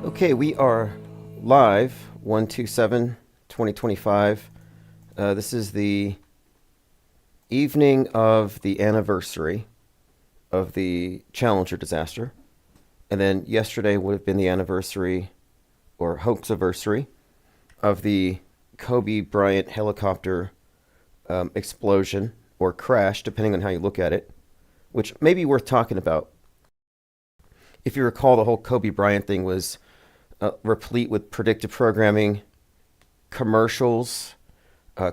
Okay, we are live 1/27/2025. This is the evening of the anniversary of the Challenger disaster. And then yesterday would have been the anniversary or hoax anniversary of the Kobe Bryant helicopter explosion or crash, depending on how you look at it, which may be worth talking about. If you recall, the whole Kobe Bryant thing was replete with predictive programming, commercials,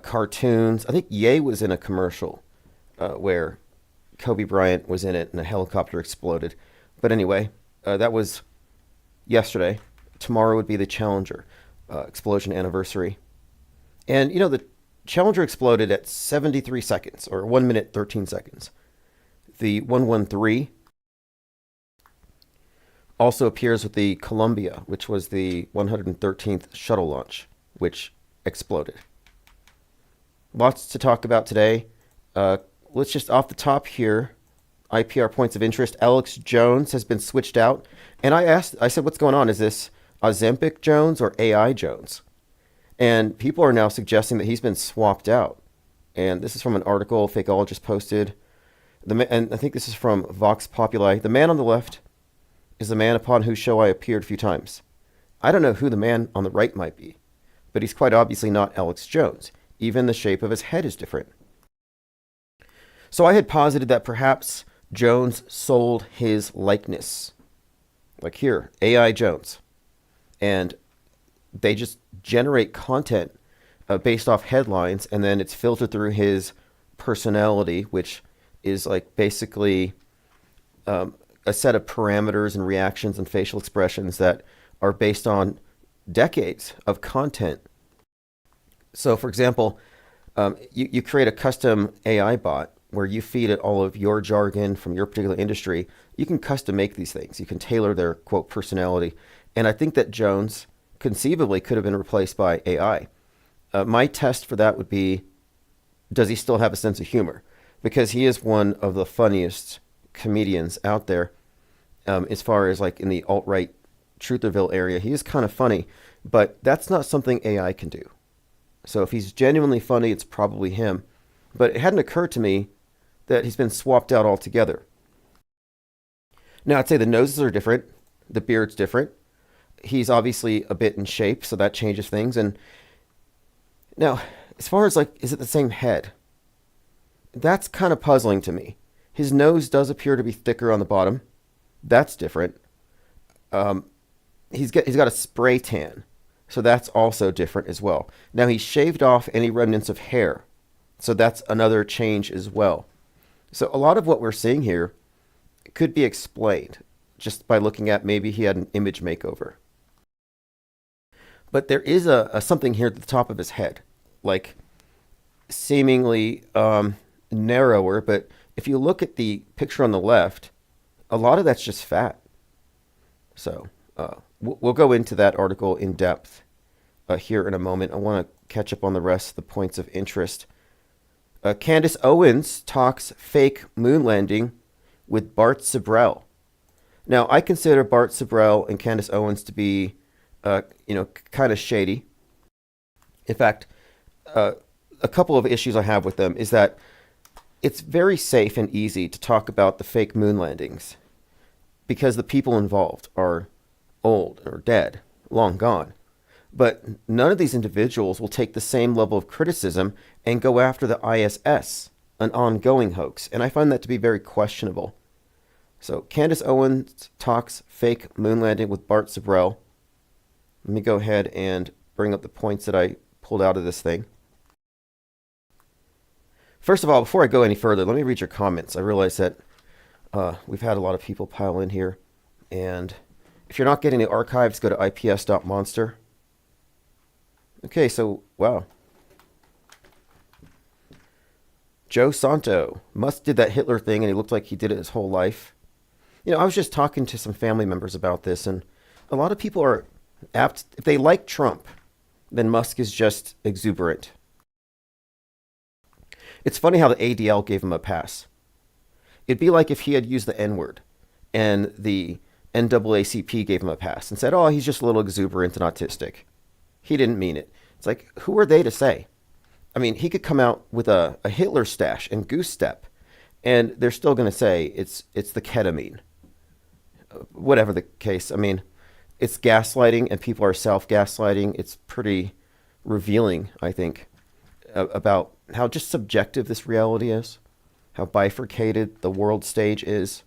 cartoons. I think Ye was in a commercial where Kobe Bryant was in it and a helicopter exploded. But anyway, that was yesterday. Tomorrow would be the Challenger explosion anniversary. And you know, the Challenger exploded at 73 seconds, or 1 minute 13 seconds. The 113 also appears with the Columbia, which was the 113th shuttle launch, which exploded. Lots to talk about today. Let's just off the top here, IPR points of interest. Alex Jones has been switched out. And I said, what's going on? Is this Ozempic Jones or AI Jones? And people are now suggesting that he's been swapped out. And this is from an article Fakeologist posted. And I think this is from Vox Populi. The man on the left is the man upon whose show I appeared a few times. I don't know who the man on the right might be, but he's quite obviously not Alex Jones. Even the shape of his head is different. So I had posited that perhaps Jones sold his likeness. Like here, AI Jones. And they just generate content based off headlines, and then it's filtered through his personality, which is like basically a set of parameters and reactions and facial expressions that are based on decades of content. So, for example, you create a custom AI bot where you feed it all of your jargon from your particular industry. You can custom make these things. You can tailor their, quote, personality. And I think that Jones conceivably could have been replaced by AI. My test for that would be, does he still have a sense of humor? Because he is one of the funniest comedians out there. As far as like in the alt-right Trutherville area, he is kind of funny, but that's not something AI can do. So if he's genuinely funny, it's probably him. But it hadn't occurred to me that he's been swapped out altogether. Now, I'd say the noses are different. The beard's different. He's obviously a bit in shape, so that changes things. And now, as far as like, is it the same head? That's kind of puzzling to me. His nose does appear to be thicker on the bottom. That's different. He's got a spray tan, so that's also different as well. Now he's shaved off any remnants of hair, so that's another change as well. So a lot of what we're seeing here could be explained just by looking at maybe he had an image makeover. But there is a something here at the top of his head, like seemingly narrower. But if you look at the picture on the left, a lot of that's just fat. So we'll go into that article in depth here in a moment. I want to catch up on the rest of the points of interest. Candace Owens talks fake moon landing with Bart Sibrel. Now, I consider Bart Sibrel and Candace Owens to be, kind of shady. In fact, a couple of issues I have with them is that it's very safe and easy to talk about the fake moon landings because the people involved are old or dead, long gone. But none of these individuals will take the same level of criticism and go after the ISS, an ongoing hoax. And I find that to be very questionable. So Candace Owens talks fake moon landing with Bart Sibrel. Let me go ahead and bring up the points that I pulled out of this thing. First of all, before I go any further, let me read your comments. I realize that we've had a lot of people pile in here. And if you're not getting the archives, go to ips.monster. Okay, so, wow. Joe Santo must did that Hitler thing, and he looked like he did it his whole life. You know, I was just talking to some family members about this, and a lot of people are apt, if they like Trump, then Musk is just exuberant. It's funny how the ADL gave him a pass. It'd be like if he had used the N-word and the NAACP gave him a pass and said, oh, he's just a little exuberant and autistic. He didn't mean it. It's like, who are they to say? I mean, he could come out with a Hitler stash and goose step, and they're still going to say it's the ketamine. Whatever the case, I mean, it's gaslighting, and people are self-gaslighting. It's pretty revealing, I think, about how just subjective this reality is, how bifurcated the world stage is,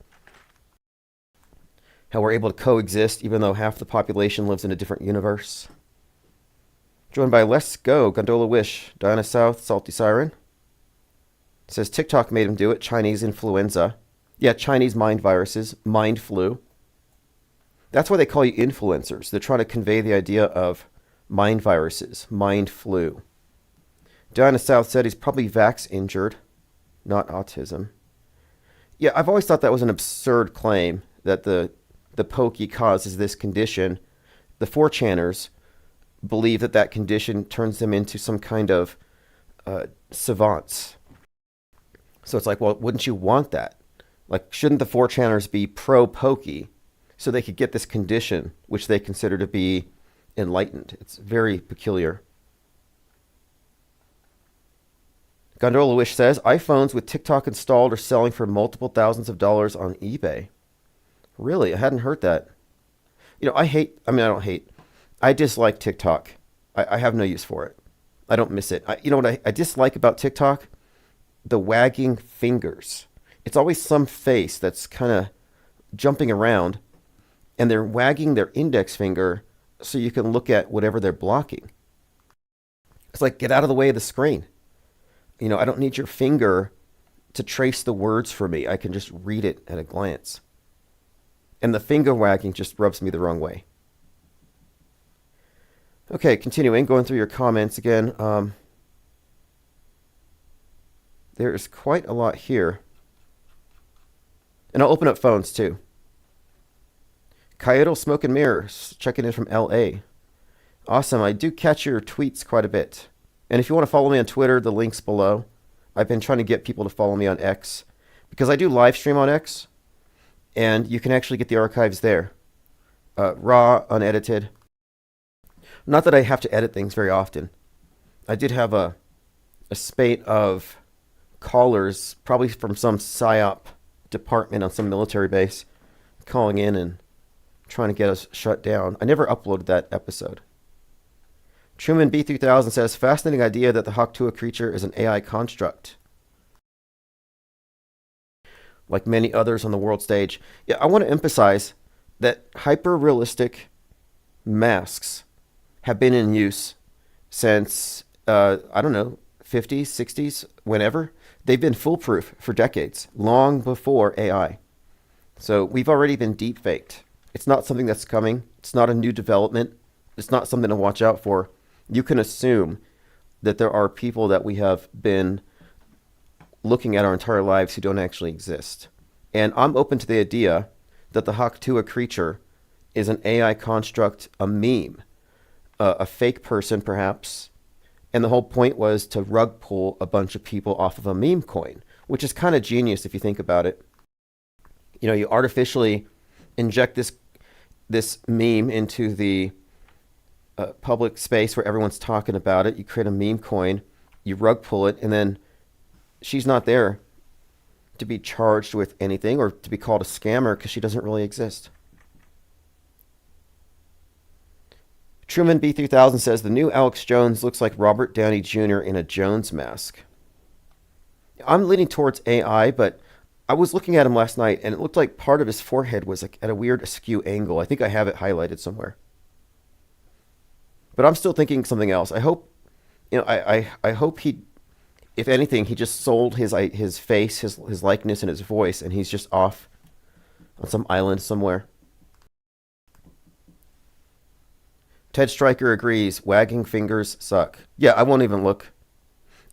how we're able to coexist even though half the population lives in a different universe. Joined by Let's Go, Gondola Wish, Diana South, Salty Siren. Says TikTok made him do it. Chinese influenza. Yeah, Chinese mind viruses, mind flu. That's why they call you influencers. They're trying to convey the idea of mind viruses, mind flu. Diana South said he's probably vax injured, not autism. Yeah, I've always thought that was an absurd claim that the pokey causes this condition. The 4chaners believe that condition turns them into some kind of savants. So it's like, well, wouldn't you want that? Like, shouldn't the 4chaners be pro-pokey so they could get this condition, which they consider to be enlightened? It's very peculiar. Gondola Wish says, iPhones with TikTok installed are selling for multiple thousands of dollars on eBay. Really? I hadn't heard that. I dislike TikTok. I have no use for it. I don't miss it. You know what I dislike about TikTok? The wagging fingers. It's always some face that's kind of jumping around, and they're wagging their index finger so you can look at whatever they're blocking. It's like, get out of the way of the screen. I don't need your finger to trace the words for me. I can just read it at a glance. And the finger wagging just rubs me the wrong way. Okay, continuing, going through your comments again. There is quite a lot here. And I'll open up phones too. Coyote Smoke and Mirrors, checking in from LA. Awesome, I do catch your tweets quite a bit. And if you want to follow me on Twitter, the link's below. I've been trying to get people to follow me on X, because I do live stream on X, and you can actually get the archives there. Raw, unedited. Not that I have to edit things very often. I did have a spate of callers, probably from some PSYOP department on some military base, calling in and trying to get us shut down. I never uploaded that episode. Truman B3000 says, fascinating idea that the Haktua creature is an AI construct. Like many others on the world stage. Yeah, I want to emphasize that hyper-realistic masks have been in use since, 50s, 60s, whenever. They've been foolproof for decades, long before AI. So we've already been deep-faked. It's not something that's coming. It's not a new development. It's not something to watch out for. You can assume that there are people that we have been looking at our entire lives who don't actually exist. And I'm open to the idea that the Haktua creature is an AI construct, a meme, a fake person perhaps. And the whole point was to rug pull a bunch of people off of a meme coin, which is kind of genius if you think about it. You artificially inject this meme into the public space where everyone's talking about it. You create a meme coin, you rug pull it, and then she's not there to be charged with anything or to be called a scammer because she doesn't really exist. Truman B3000 says the new Alex Jones looks like Robert Downey Jr. in a Jones mask. I'm leaning towards AI, but I was looking at him last night and it looked like part of his forehead was like at a weird askew angle. I think I have it highlighted somewhere. But I'm still thinking something else. I hope, I hope he, if anything, he just sold his face, his likeness, and his voice, and he's just off on some island somewhere. Ted Stryker agrees. Wagging fingers suck. Yeah, I won't even look.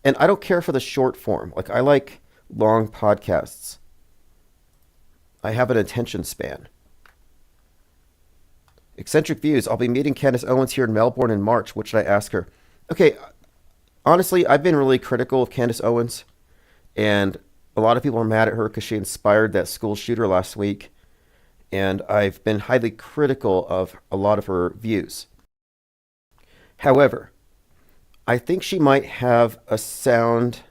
And I don't care for the short form. Like, I like long podcasts. I have an attention span. Eccentric Views. I'll be meeting Candace Owens here in Melbourne in March. What should I ask her? Okay, honestly, I've been really critical of Candace Owens. And a lot of people are mad at her because she inspired that school shooter last week. and I've been highly critical of a lot of her views. However, I think she might have a sound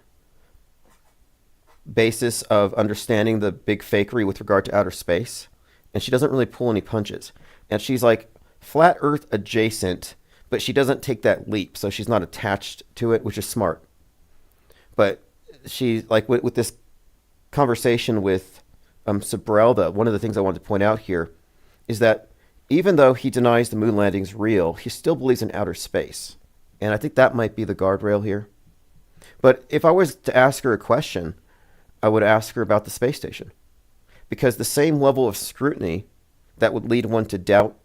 basis of understanding the big fakery with regard to outer space, and she doesn't really pull any punches. And she's like flat Earth adjacent, but she doesn't take that leap, so she's not attached to it, which is smart. But she, like with this conversation with Sobrelda, one of the things I wanted to point out here is that even though he denies the moon landing's real, he still believes in outer space. And I think that might be the guardrail here. But if I was to ask her a question, I would ask her about the space station. Because the same level of scrutiny that would lead one to doubt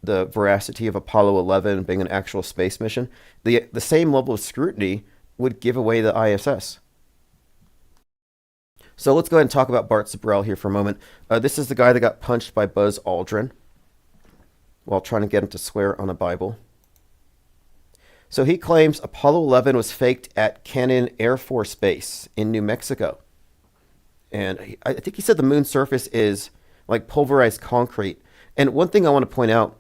the veracity of Apollo 11 being an actual space mission, the same level of scrutiny would give away the ISS. So let's go ahead and talk about Bart Sibrel here for a moment. This is the guy that got punched by Buzz Aldrin while trying to get him to swear on a Bible. So he claims Apollo 11 was faked at Cannon Air Force Base in New Mexico. And I think he said the moon's surface is like pulverized concrete. And one thing I want to point out,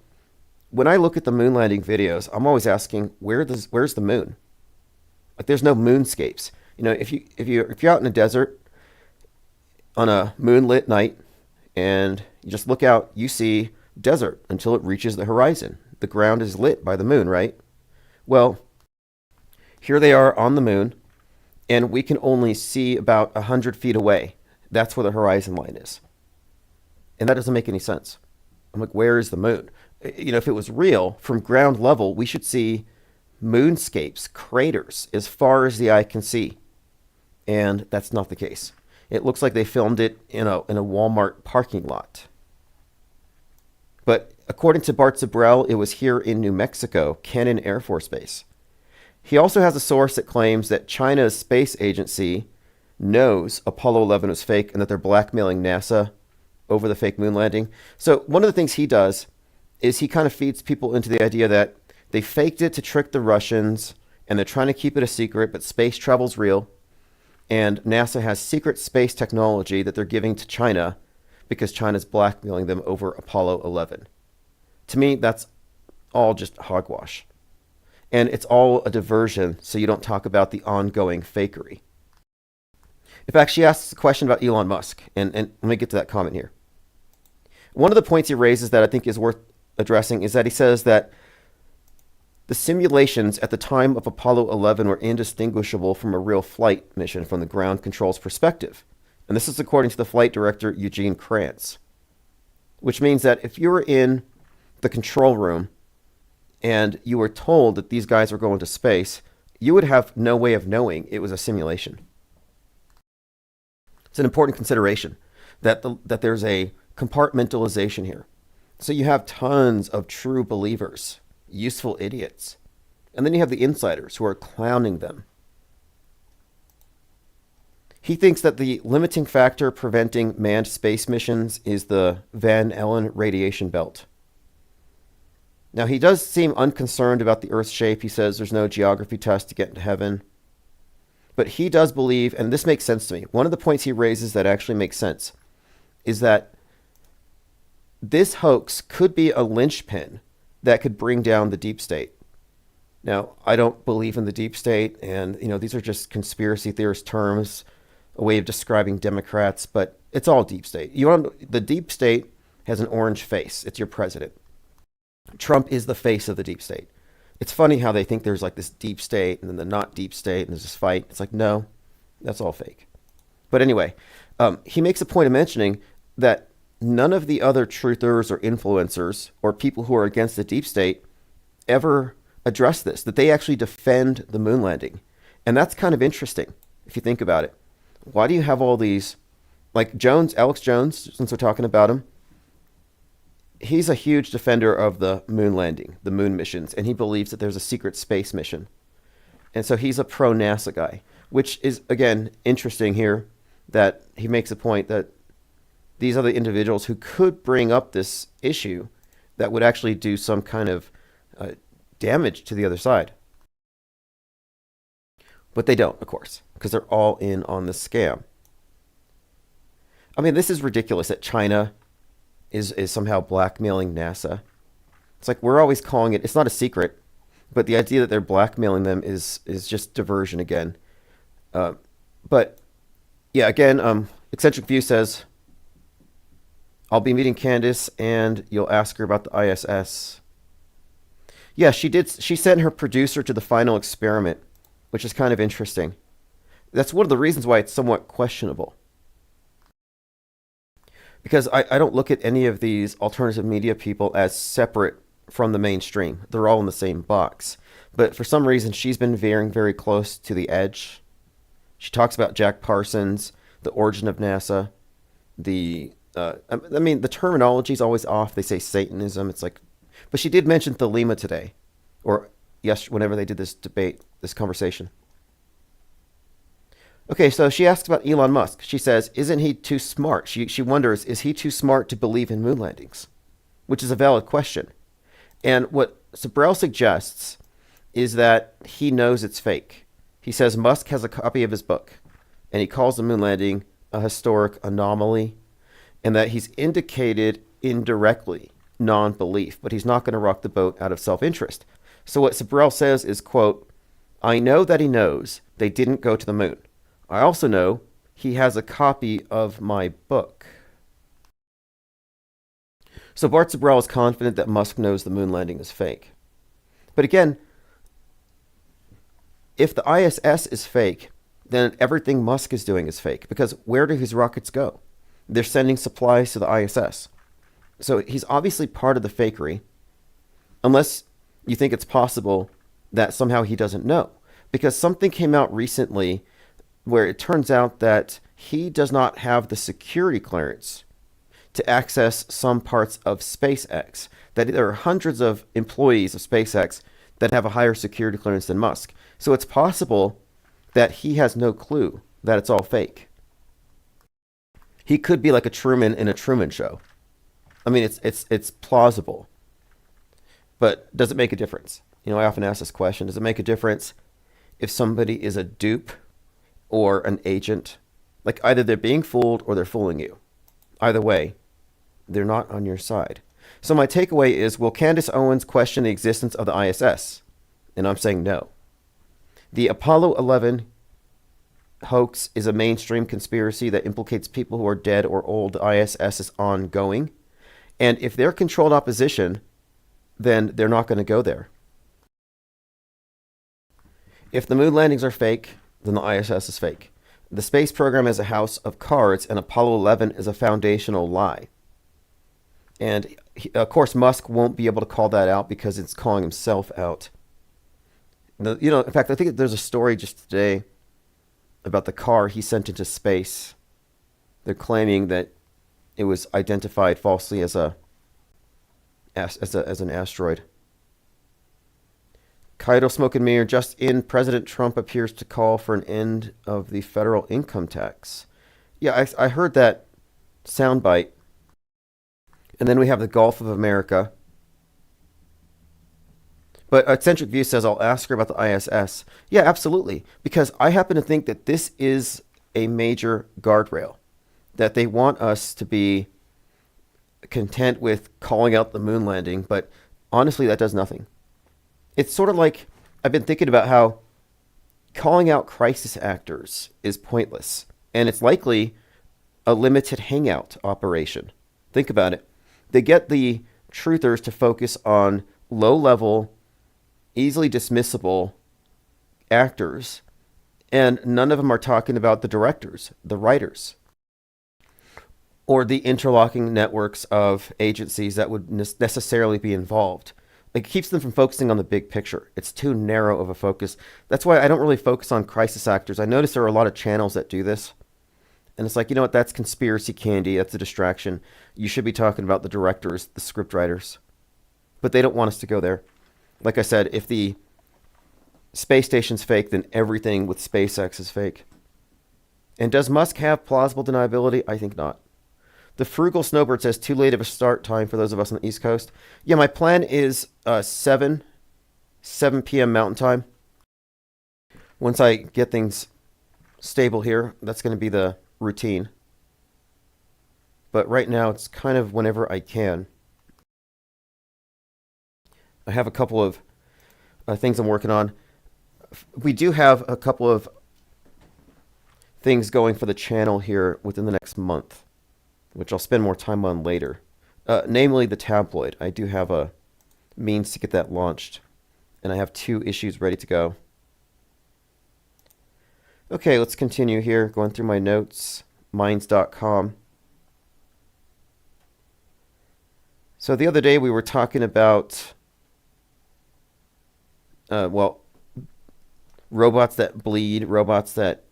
when I look at the moon landing videos, I'm always asking, where's the moon? Like there's no moonscapes. You know, if you're out in a desert on a moonlit night and you just look out, you see desert until it reaches the horizon. The ground is lit by the moon, right? Well, here they are on the moon, and we can only see about 100 feet away. That's where the horizon line is. And that doesn't make any sense. I'm like, where is the moon? You know, if it was real, from ground level, we should see moonscapes, craters, as far as the eye can see. And that's not the case. It looks like they filmed it in a Walmart parking lot. But according to Bart Sibrel, it was here in New Mexico, Cannon Air Force Base. He also has a source that claims that China's space agency knows Apollo 11 was fake and that they're blackmailing NASA over the fake moon landing. So one of the things he does is he kind of feeds people into the idea that they faked it to trick the Russians and they're trying to keep it a secret, but space travel's real. And NASA has secret space technology that they're giving to China because China's blackmailing them over Apollo 11. To me, that's all just hogwash. And it's all a diversion so you don't talk about the ongoing fakery. In fact, she asks a question about Elon Musk, and let me get to that comment here. One of the points he raises that I think is worth addressing is that he says that the simulations at the time of Apollo 11 were indistinguishable from a real flight mission from the ground control's perspective. And this is according to the flight director, Eugene Kranz. Which means that if you were in the control room and you were told that these guys were going to space, you would have no way of knowing it was a simulation. It's an important consideration that there's a compartmentalization here. So you have tons of true believers, useful idiots, and then you have the insiders who are clowning them. He thinks that the limiting factor preventing manned space missions is the Van Allen radiation belt. Now, he does seem unconcerned about the Earth's shape. He says there's no geography test to get into heaven. But he does believe, and this makes sense to me, one of the points he raises that actually makes sense is that this hoax could be a linchpin that could bring down the deep state. Now, I don't believe in the deep state, and these are just conspiracy theorist terms, a way of describing Democrats, but it's all deep state. The deep state has an orange face. It's your president. Trump is the face of the deep state. It's funny how they think there's like this deep state and then the not deep state and there's this fight. It's like, no, that's all fake. But anyway, he makes a point of mentioning that none of the other truthers or influencers or people who are against the deep state ever address this, that they actually defend the moon landing. And that's kind of interesting if you think about it. Why do you have all these, like Alex Jones, since we're talking about him, he's a huge defender of the moon landing, the moon missions, and he believes that there's a secret space mission. And so he's a pro-NASA guy, which is, again, interesting here that he makes a point that these are the individuals who could bring up this issue that would actually do some kind of damage to the other side. But they don't, of course, because they're all in on the scam. I mean, this is ridiculous that China is somehow blackmailing NASA. It's like we're always calling it. It's not a secret, but the idea that they're blackmailing them is just diversion again. But yeah, again, Eccentric View says, I'll be meeting Candace and you'll ask her about the ISS. Yeah, she did. She sent her producer to the final experiment, which is kind of interesting. That's one of the reasons why it's somewhat questionable. Because I don't look at any of these alternative media people as separate from the mainstream. They're all in the same box. But for some reason, she's been veering very close to the edge. She talks about Jack Parsons, the origin of NASA, I mean, the terminology is always off. They say Satanism. It's like, but she did mention Thelema today, or yes, whenever they did this debate, this conversation. Okay, so she asks about Elon Musk. She says, isn't he too smart? She wonders, is he too smart to believe in moon landings? Which is a valid question. And what Sabrell suggests is that he knows it's fake. He says Musk has a copy of his book, and he calls the moon landing a historic anomaly, and that he's indicated indirectly non-belief, but he's not going to rock the boat out of self-interest. So what Sabrell says is, quote, I know that he knows they didn't go to the moon. I also know he has a copy of my book. So Bart Sabrell is confident that Musk knows the moon landing is fake. But again, if the ISS is fake, then everything Musk is doing is fake, because where do his rockets go? They're sending supplies to the ISS. So he's obviously part of the fakery, unless you think it's possible that somehow he doesn't know. Because something came out recently where it turns out that he does not have the security clearance to access some parts of SpaceX. That there are hundreds of employees of SpaceX that have a higher security clearance than Musk. So it's possible that he has no clue that it's all fake. He could be like a Truman in a Truman Show. I mean, it's plausible. But does it make a difference? You know, I often ask this question, does it make a difference if somebody is a dupe or an agent? Like either they're being fooled or they're fooling you. Either way, they're not on your side. So my takeaway is, will Candace Owens question the existence of the ISS? And I'm saying no. The Apollo 11 hoax is a mainstream conspiracy that implicates people who are dead or old. The ISS is ongoing. And if they're controlled opposition, then they're not going to go there. If the moon landings are fake, then the ISS is fake. The space program is a house of cards, and Apollo 11 is a foundational lie. And of course, Musk won't be able to call that out because it's calling himself out. In fact, I think there's a story just today about the car he sent into space. They're claiming that it was identified falsely as an asteroid. Kaido Smoke and Mirror, just in, President Trump appears to call for an end of the federal income tax. Yeah, I heard that soundbite. And then we have the Gulf of America. But Eccentric View says, I'll ask her about the ISS. Yeah, absolutely. Because I happen to think that this is a major guardrail. That they want us to be content with calling out the moon landing. But honestly, that does nothing. It's sort of like, I've been thinking about how calling out crisis actors is pointless. And it's likely a limited hangout operation. Think about it. They get the truthers to focus on low-level, easily dismissible actors, and none of them are talking about the directors, the writers, or the interlocking networks of agencies that would necessarily be involved. It keeps them from focusing on the big picture. It's too narrow of a focus. That's why I don't really focus on crisis actors. I notice there are a lot of channels that do this. And it's like, you know what, that's conspiracy candy. That's a distraction. You should be talking about the directors, the script writers. But they don't want us to go there. Like I said, if the space station's fake, then everything with SpaceX is fake. And does Musk have plausible deniability? I think not. The Frugal Snowbird says, too late of a start time for those of us on the East Coast. Yeah, my plan is 7 p.m. Mountain Time. Once I get things stable here, that's going to be the routine. but right now it's kind of whenever I can. I have a couple of things I'm working on. We do have a couple of things going for the channel here within the next month, which I'll spend more time on later. Namely, the tabloid. I do have a means to get that launched, and I have 2 issues ready to go. Okay, let's continue here, going through my notes, minds.com. So the other day we were talking about, robots that bleed, robots that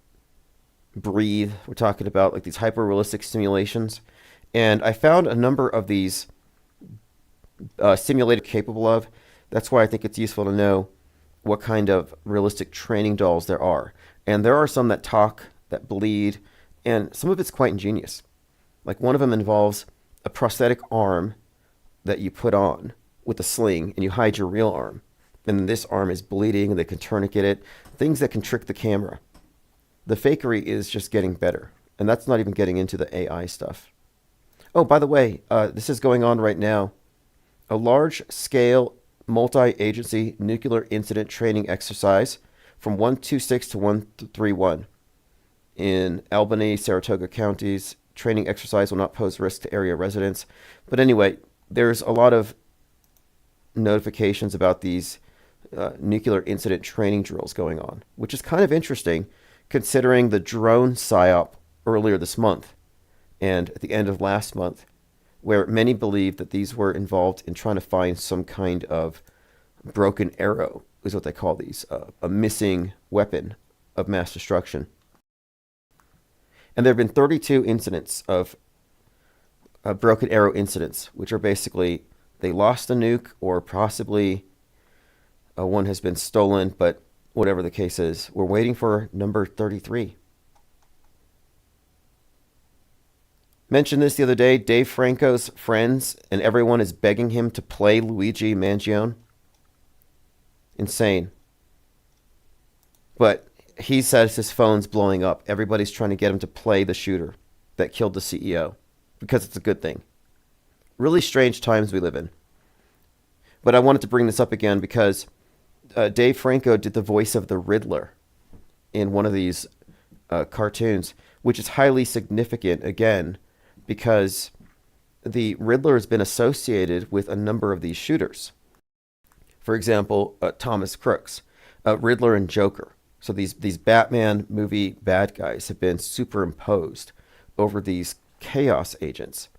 breathe. We're talking about like these hyper-realistic simulations. And I found a number of these simulated capable of. That's why I think it's useful to know what kind of realistic training dolls there are. And there are some that talk, that bleed, and some of it's quite ingenious. Like one of them involves a prosthetic arm that you put on with a sling, and you hide your real arm. And then this arm is bleeding, and they can tourniquet it. Things that can trick the camera. The fakery is just getting better. And that's not even getting into the AI stuff. Oh, by the way, this is going on right now. A large-scale multi-agency nuclear incident training exercise from 126 to 131 in Albany, Saratoga counties. Training exercise will not pose risk to area residents. But anyway, there's a lot of notifications about these nuclear incident training drills going on, which is kind of interesting considering the drone psyop earlier this month and at the end of last month, where many believed that these were involved in trying to find some kind of broken arrow, is what they call these, a missing weapon of mass destruction. And there have been 32 incidents of broken arrow incidents, which are basically they lost a nuke or possibly one has been stolen, but whatever the case is, we're waiting for number 33. Mentioned this the other day, Dave Franco's friends and everyone is begging him to play Luigi Mangione. Insane. But he says his phone's blowing up. Everybody's trying to get him to play the shooter that killed the CEO because it's a good thing. Really strange times we live in. But I wanted to bring this up again because Dave Franco did the voice of the Riddler in one of these cartoons, which is highly significant, again, because the Riddler has been associated with a number of these shooters. For example, Thomas Crooks, Riddler and Joker. So these Batman movie bad guys have been superimposed over these chaos agents.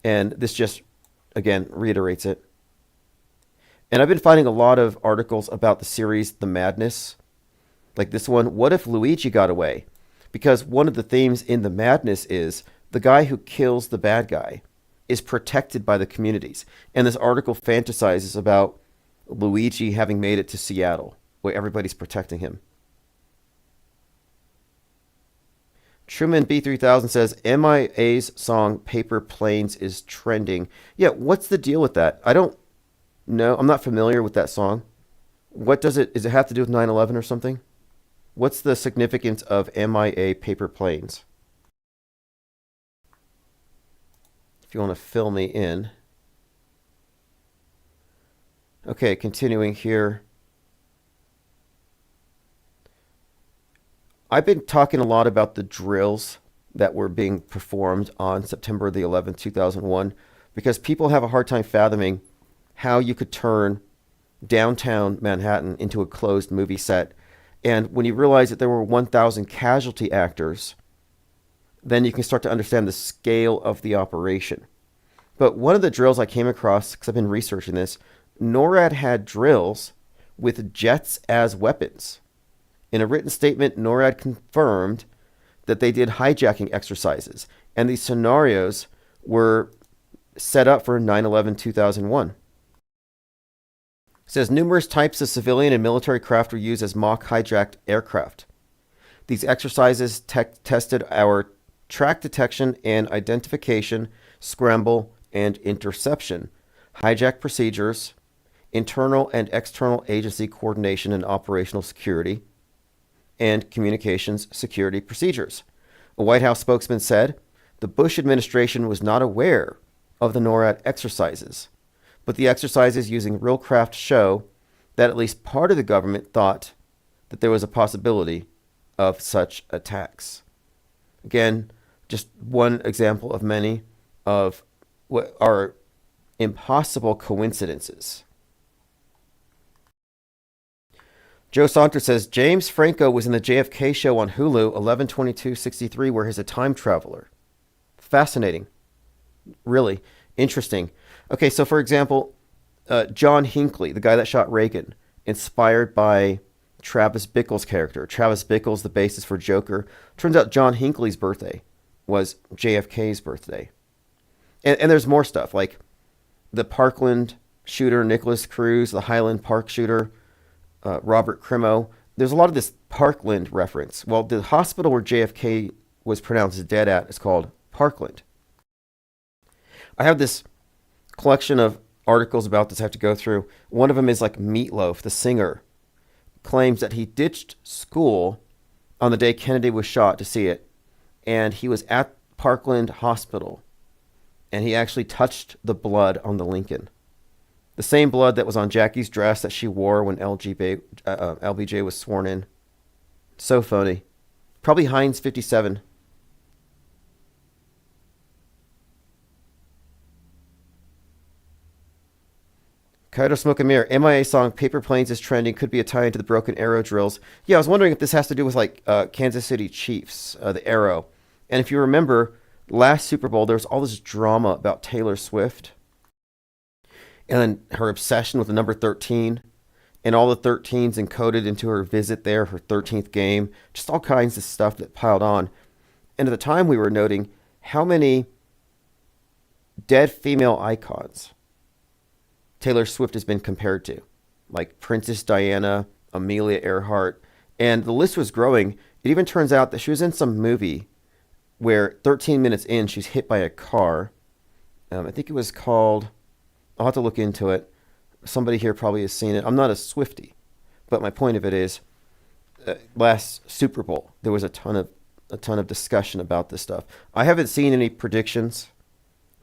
And this just, again, reiterates it. And I've been finding a lot of articles about the series The Madness. Like this one, what if Luigi got away? Because one of the themes in The Madness is the guy who kills the bad guy is protected by the communities. And this article fantasizes about Luigi having made it to Seattle, where everybody's protecting him. Truman B3000 says, MIA's song Paper Planes is trending. Yeah, what's the deal with that? I don't know. I'm not familiar with that song. What does it have to do with 9/11 or something? What's the significance of MIA Paper Planes? If you want to fill me in. Okay, continuing here. I've been talking a lot about the drills that were being performed on September the 11th, 2001, because people have a hard time fathoming how you could turn downtown Manhattan into a closed movie set. And when you realize that there were 1,000 casualty actors, then you can start to understand the scale of the operation. But one of the drills I came across, because I've been researching this, NORAD had drills with jets as weapons. In a written statement, NORAD confirmed that they did hijacking exercises, and these scenarios were set up for 9/11/2001. It says numerous types of civilian and military craft were used as mock hijacked aircraft. These exercises tested our track detection and identification, scramble, and interception, hijack procedures, internal and external agency coordination and operational security, and communications security procedures. A White House spokesman said, The Bush administration was not aware of the NORAD exercises, but the exercises using real craft show that at least part of the government thought that there was a possibility of such attacks. Again, just one example of many of what are impossible coincidences. Joe Saunter says, James Franco was in the JFK show on Hulu, 11/22/63, where he's a time traveler. Fascinating. Really interesting. Okay, so for example, John Hinckley, the guy that shot Reagan, inspired by Travis Bickle's character. Travis Bickle's the basis for Joker. Turns out John Hinckley's birthday was JFK's birthday. And there's more stuff, like the Parkland shooter, Nicholas Cruz, the Highland Park shooter, Robert Crimo. There's a lot of this Parkland reference. Well, the hospital where JFK was pronounced dead at is called Parkland. I have this collection of articles about this I have to go through. One of them is like Meatloaf, the singer, claims that he ditched school on the day Kennedy was shot to see it. And he was at Parkland Hospital. And he actually touched the blood on the Lincoln. The same blood that was on Jackie's dress that she wore when LBJ was sworn in. So phony. Probably Heinz 57. Kaido Smoke and Mirror. MIA song Paper Planes is trending. Could be a tie into the Broken Arrow drills. Yeah, I was wondering if this has to do with like Kansas City Chiefs, the Arrow. And if you remember, last Super Bowl, there was all this drama about Taylor Swift and her obsession with the number 13 and all the 13s encoded into her visit there, her 13th game, just all kinds of stuff that piled on. And at the time we were noting how many dead female icons Taylor Swift has been compared to, like Princess Diana, Amelia Earhart, and the list was growing. It even turns out that she was in some movie where 13 minutes in, she's hit by a car. I think it was called, I'll have to look into it. Somebody here probably has seen it. I'm not a Swiftie, but my point of it is, last Super Bowl, there was a ton of discussion about this stuff. I haven't seen any predictions.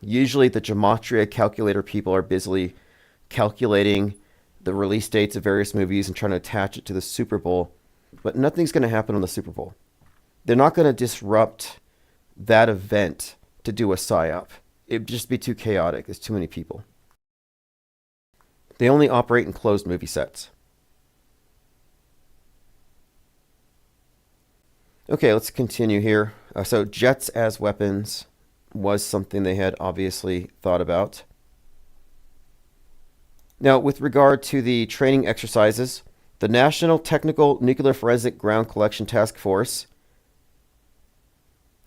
Usually the Gematria calculator people are busily calculating the release dates of various movies and trying to attach it to the Super Bowl, but nothing's going to happen on the Super Bowl. They're not going to disrupt that event to do a psyop. It'd just be too chaotic. There's too many people. They only operate in closed movie sets. Okay, let's continue here. So jets as weapons was something they had obviously thought about. Now, with regard to the training exercises, the National Technical Nuclear Forensic Ground Collection Task Force,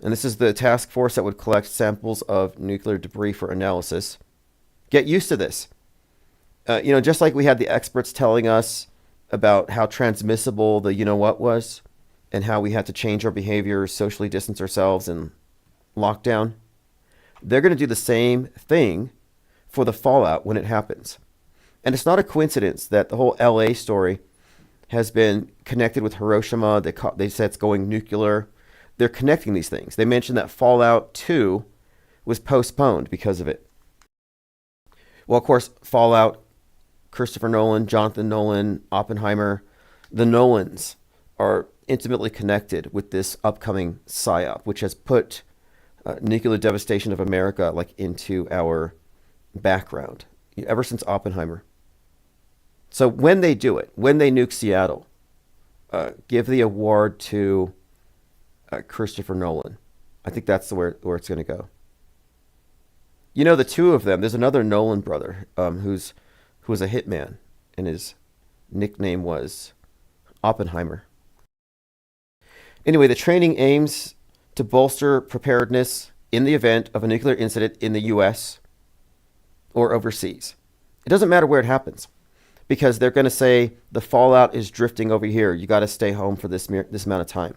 and this is the task force that would collect samples of nuclear debris for analysis. Get used to this. Just like we had the experts telling us about how transmissible the you-know-what was and how we had to change our behavior, socially distance ourselves, and lockdown, they're going to do the same thing for the fallout when it happens. And it's not a coincidence that the whole LA story has been connected with Hiroshima. They said it's going nuclear. They're connecting these things. They mentioned that Fallout 2 was postponed because of it. Well, of course, Fallout, Christopher Nolan, Jonathan Nolan, Oppenheimer, the Nolans are intimately connected with this upcoming PSYOP, which has put nuclear devastation of America like into our background ever since Oppenheimer. So when they do it, when they nuke Seattle, give the award to Christopher Nolan. I think that's where it's going to go. You know, the two of them, there's another Nolan brother who was a hitman, and his nickname was Oppenheimer. Anyway, the training aims to bolster preparedness in the event of a nuclear incident in the U.S. or overseas. It doesn't matter where it happens, because they're going to say the fallout is drifting over here. You got to stay home for this amount of time.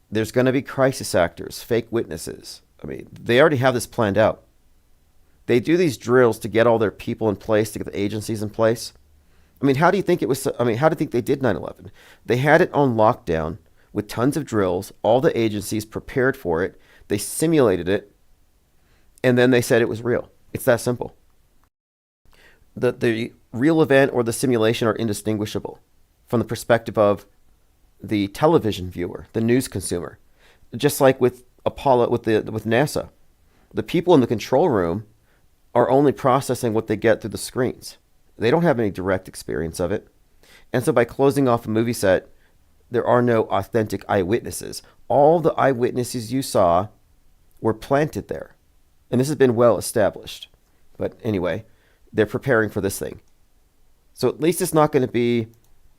There's going to be crisis actors, fake witnesses. I mean, they already have this planned out. They do these drills to get all their people in place, to get the agencies in place. I mean, how do you think they did 9/11? They had it on lockdown with tons of drills, all the agencies prepared for it. They simulated it, and then they said it was real. It's that simple. The real event or the simulation are indistinguishable from the perspective of the television viewer, the news consumer. Just like with Apollo, with NASA, the people in the control room are only processing what they get through the screens. They don't have any direct experience of it. And so by closing off a movie set, there are no authentic eyewitnesses. All the eyewitnesses you saw were planted there. And this has been well established. But anyway, they're preparing for this thing. So at least it's not going to be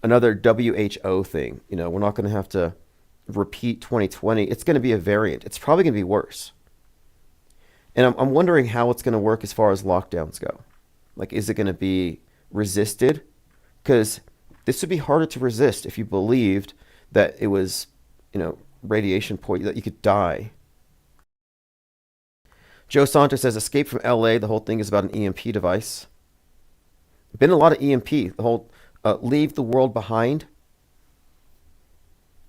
another WHO thing. You know, we're not going to have to repeat 2020. It's going to be a variant. It's probably going to be worse. And I'm wondering how it's going to work as far as lockdowns go. Like, is it going to be resisted? Because this would be harder to resist if you believed that it was, radiation poison, that you could die. Joe Santos says, Escape from LA. The whole thing is about an EMP device. Been a lot of EMP. The whole Leave the World Behind.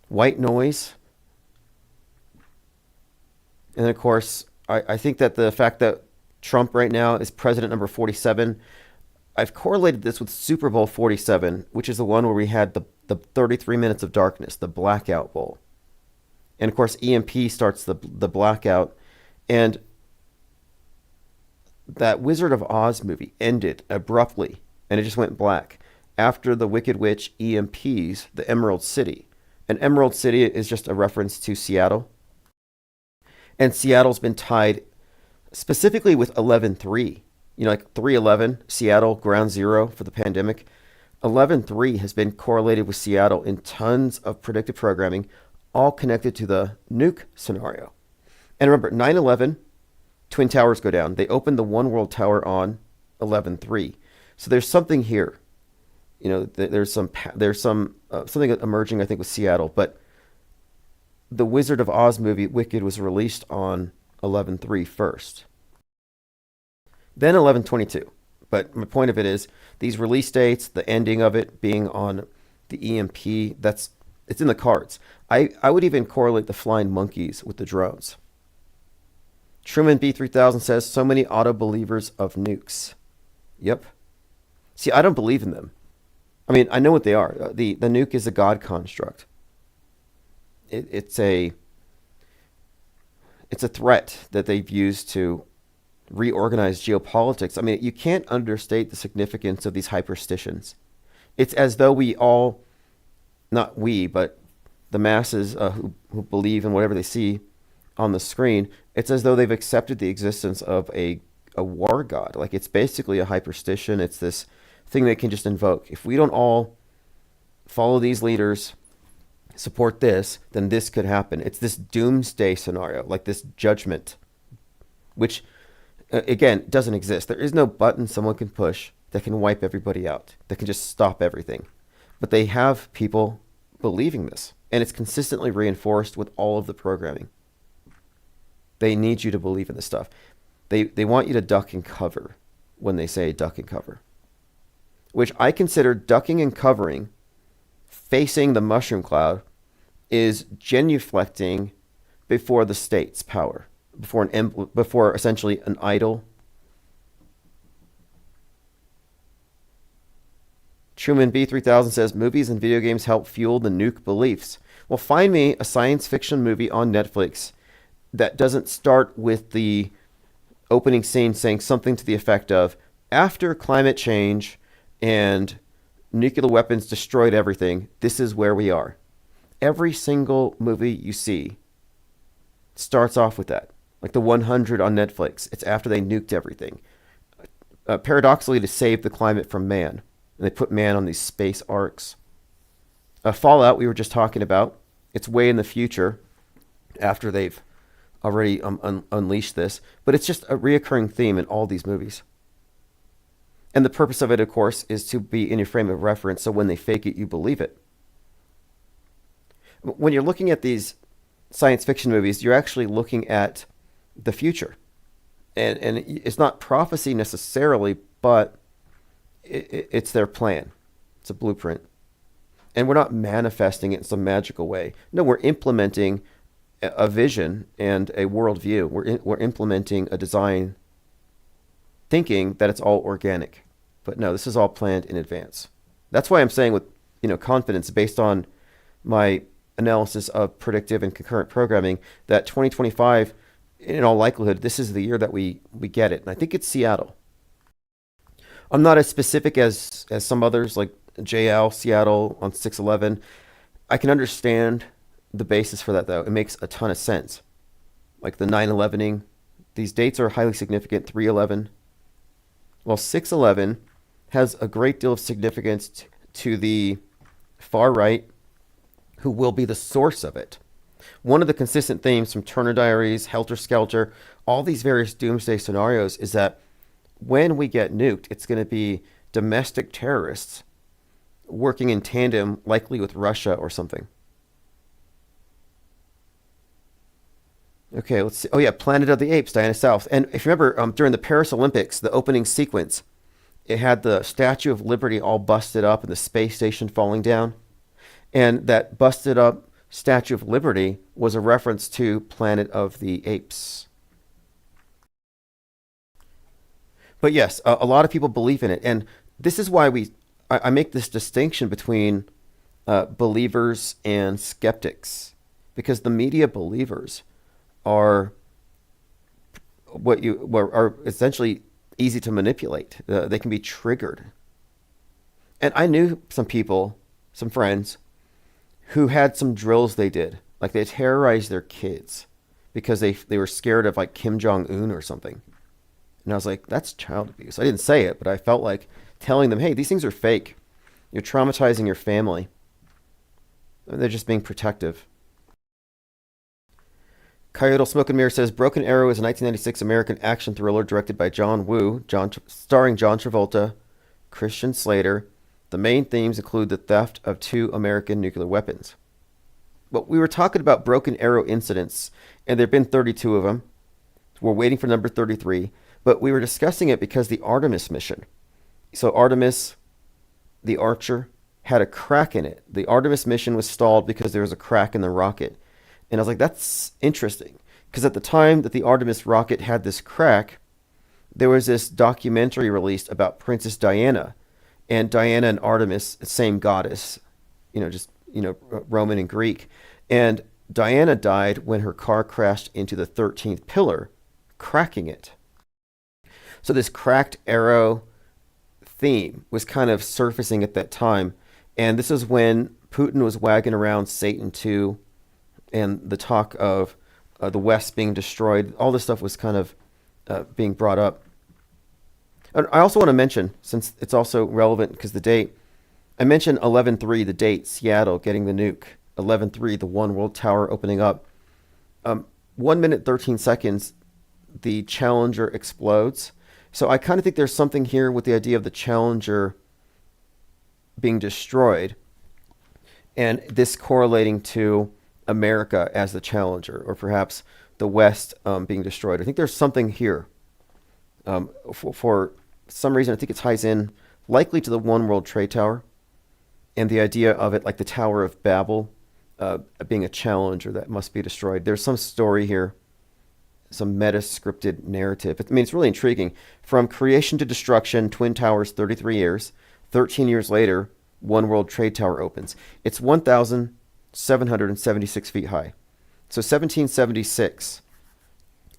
White Noise. And then, of course, I think that the fact that Trump right now is president number 47, I've correlated this with Super Bowl 47, which is the one where we had the 33 minutes of darkness, the blackout bowl. And of course, EMP starts the blackout. And that Wizard of Oz movie ended abruptly, and it just went black after the Wicked Witch EMPs the Emerald City. And Emerald City is just a reference to Seattle. And Seattle's been tied specifically with 11/3. Like 3/11, Seattle, ground zero for the pandemic. 11/3 has been correlated with Seattle in tons of predictive programming, all connected to the nuke scenario. And remember, 9/11, Twin Towers go down. They opened the One World Tower on 11/3. So there's something here. There's something emerging, I think, with Seattle. But the Wizard of Oz movie, Wicked, was released on 11/3 first. Then 11/22. But my point of it is, these release dates, the ending of it being on the EMP, it's in the cards. I would even correlate the flying monkeys with the drones. Truman B3000 says, so many auto believers of nukes. Yep. See, I don't believe in them. I mean, I know what they are. The nuke is a God construct. It's a threat that they've used to reorganize geopolitics. I mean, you can't understate the significance of these hyperstitions. It's as though we all, not we, but the masses who believe in whatever they see on the screen, it's as though they've accepted the existence of a war god. Like, it's basically a hyperstition. It's this thing they can just invoke. If we don't all follow these leaders, support this, then this could happen. It's this doomsday scenario, like this judgment, which, again, doesn't exist. There is no button someone can push that can wipe everybody out, that can just stop everything. But they have people believing this, and it's consistently reinforced with all of the programming. They need you to believe in this stuff. They want you to duck and cover when they say duck and cover, which I consider ducking and covering facing the mushroom cloud is genuflecting before the state's power, before essentially an idol. Truman B3000 says, movies and video games help fuel the nuke beliefs. Well, find me a science fiction movie on Netflix that doesn't start with the opening scene saying something to the effect of, after climate change and nuclear weapons destroyed everything, this is where we are. Every single movie you see starts off with that. Like the 100 on Netflix, it's after they nuked everything. Paradoxically, to save the climate from man. And they put man on these space arcs. Fallout, we were just talking about, it's way in the future after they've already unleashed this. But it's just a reoccurring theme in all these movies. And the purpose of it, of course, is to be in your frame of reference, so when they fake it, you believe it. When you're looking at these science fiction movies, you're actually looking at the future. And it's not prophecy necessarily, but it's their plan. It's a blueprint. And we're not manifesting it in some magical way. No, we're implementing a vision and a worldview. We're implementing a design thinking that it's all organic. But no, this is all planned in advance. That's why I'm saying with confidence based on my analysis of predictive and concurrent programming that 2025, in all likelihood, this is the year that we get it. And I think it's Seattle. I'm not as specific as some others like JL Seattle on 6/11. I can understand the basis for that though. It makes a ton of sense. Like the 9/11ing, these dates are highly significant. 3/11. Well, 6/11 has a great deal of significance to the far right, who will be the source of it. One of the consistent themes from Turner Diaries, Helter Skelter, all these various doomsday scenarios is that when we get nuked, it's going to be domestic terrorists working in tandem, likely with Russia or something. Okay, let's see. Oh yeah, Planet of the Apes, Diana South. And if you remember, during the Paris Olympics, the opening sequence, it had the Statue of Liberty all busted up and the space station falling down. And that busted up Statue of Liberty was a reference to Planet of the Apes. But yes, a lot of people believe in it. And this is why I make this distinction between believers and skeptics. Because the media believers are are essentially easy to manipulate. They can be triggered. And I knew some people, some friends, who had some drills they did. Like they terrorized their kids because they were scared of like Kim Jong-un or something. And I was like, that's child abuse. I didn't say it, but I felt like telling them, hey, these things are fake. You're traumatizing your family. And they're just being protective. Coyote Smoke and Mirror says Broken Arrow is a 1996 American action thriller directed by John Woo, starring John Travolta, Christian Slater. The main themes include the theft of 2 American nuclear weapons. But we were talking about Broken Arrow incidents, and there have been 32 of them. We're waiting for number 33, but we were discussing it because the Artemis mission. So Artemis, the Archer, had a crack in it. The Artemis mission was stalled because there was a crack in the rocket. And I was like, that's interesting. Because at the time that the Artemis rocket had this crack, there was this documentary released about Princess Diana. And Diana and Artemis, same goddess, Roman and Greek. And Diana died when her car crashed into the 13th pillar, cracking it. So this cracked arrow theme was kind of surfacing at that time. And this is when Putin was wagging around Satan 2 and the talk of the West being destroyed. All this stuff was kind of being brought up. And I also want to mention, since it's also relevant because the date, I mentioned 11/3, the date, Seattle getting the nuke. 11/3, the One World Tower opening up. 1 minute, 13 seconds, the Challenger explodes. So I kind of think there's something here with the idea of the Challenger being destroyed and this correlating to America as the Challenger, or perhaps the West being destroyed. I think there's something here. For some reason, I think it ties in likely to the One World Trade Tower and the idea of it like the Tower of Babel being a Challenger that must be destroyed. There's some story here, some meta-scripted narrative. I mean, it's really intriguing. From creation to destruction, Twin Towers, 33 years. 13 years later, One World Trade Tower opens. It's 1,776 feet high. So 1776.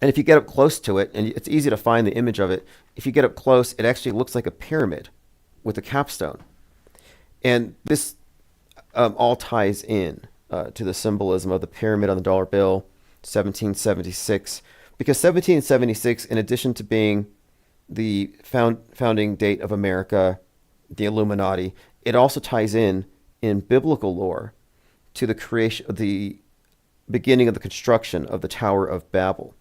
And if you get up close to it, and it's easy to find the image of it, if you get up close, it actually looks like a pyramid with a capstone. And this all ties in to the symbolism of the pyramid on the dollar bill, 1776. Because 1776, in addition to being the founding date of America, the Illuminati, it also ties in biblical lore to the creation, the beginning of the construction of the Tower of Babel.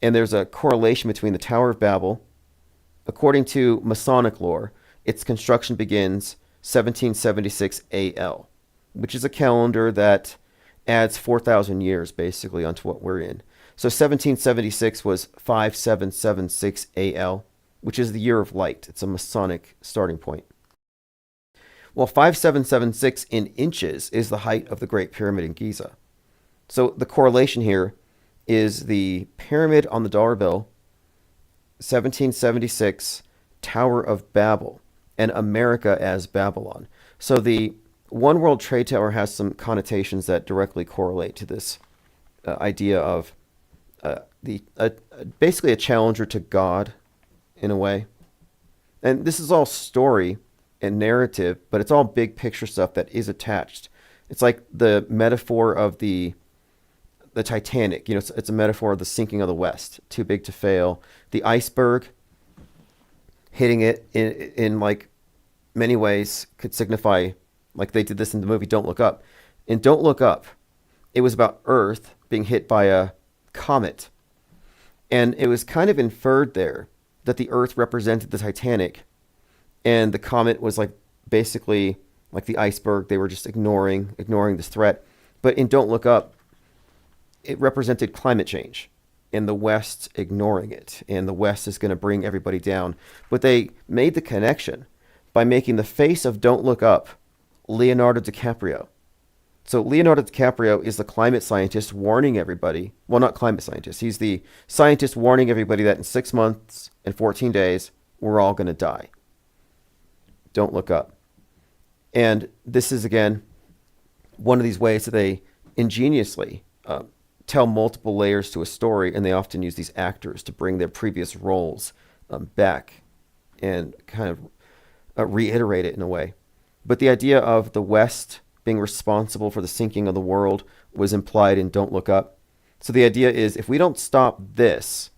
And there's a correlation between the Tower of Babel. According to Masonic lore, its construction begins 1776 AL, which is a calendar that adds 4,000 years basically onto what we're in. So 1776 was 5776 AL, which is the year of light. It's a Masonic starting point. Well, 5776 in inches is the height of the Great Pyramid in Giza. So the correlation here is the pyramid on the dollar bill, 1776, Tower of Babel, and America as Babylon. So the One World Trade Tower has some connotations that directly correlate to this idea of basically a challenger to God in a way. And this is all story and narrative, but it's all big picture stuff that is attached. It's like the metaphor of the Titanic. It's a metaphor of the sinking of the West. Too big to fail. The iceberg hitting it in like many ways could signify, like they did this in the movie Don't Look Up. In Don't Look Up, it was about Earth being hit by a comet. And it was kind of inferred there that the Earth represented the Titanic, and the comet was like basically like the iceberg. They were just ignoring this threat. But in Don't Look Up, it represented climate change and the West ignoring it. And the West is going to bring everybody down. But they made the connection by making the face of Don't Look Up Leonardo DiCaprio. So Leonardo DiCaprio is the climate scientist warning everybody. Well, not climate scientist. He's the scientist warning everybody that in 6 months and 14 days, we're all going to die. Don't look up. And this is, again, one of these ways that they ingeniously tell multiple layers to a story, and they often use these actors to bring their previous roles back and kind of reiterate it in a way. But the idea of the West being responsible for the sinking of the world was implied in Don't Look Up. So the idea is, if we don't stop this,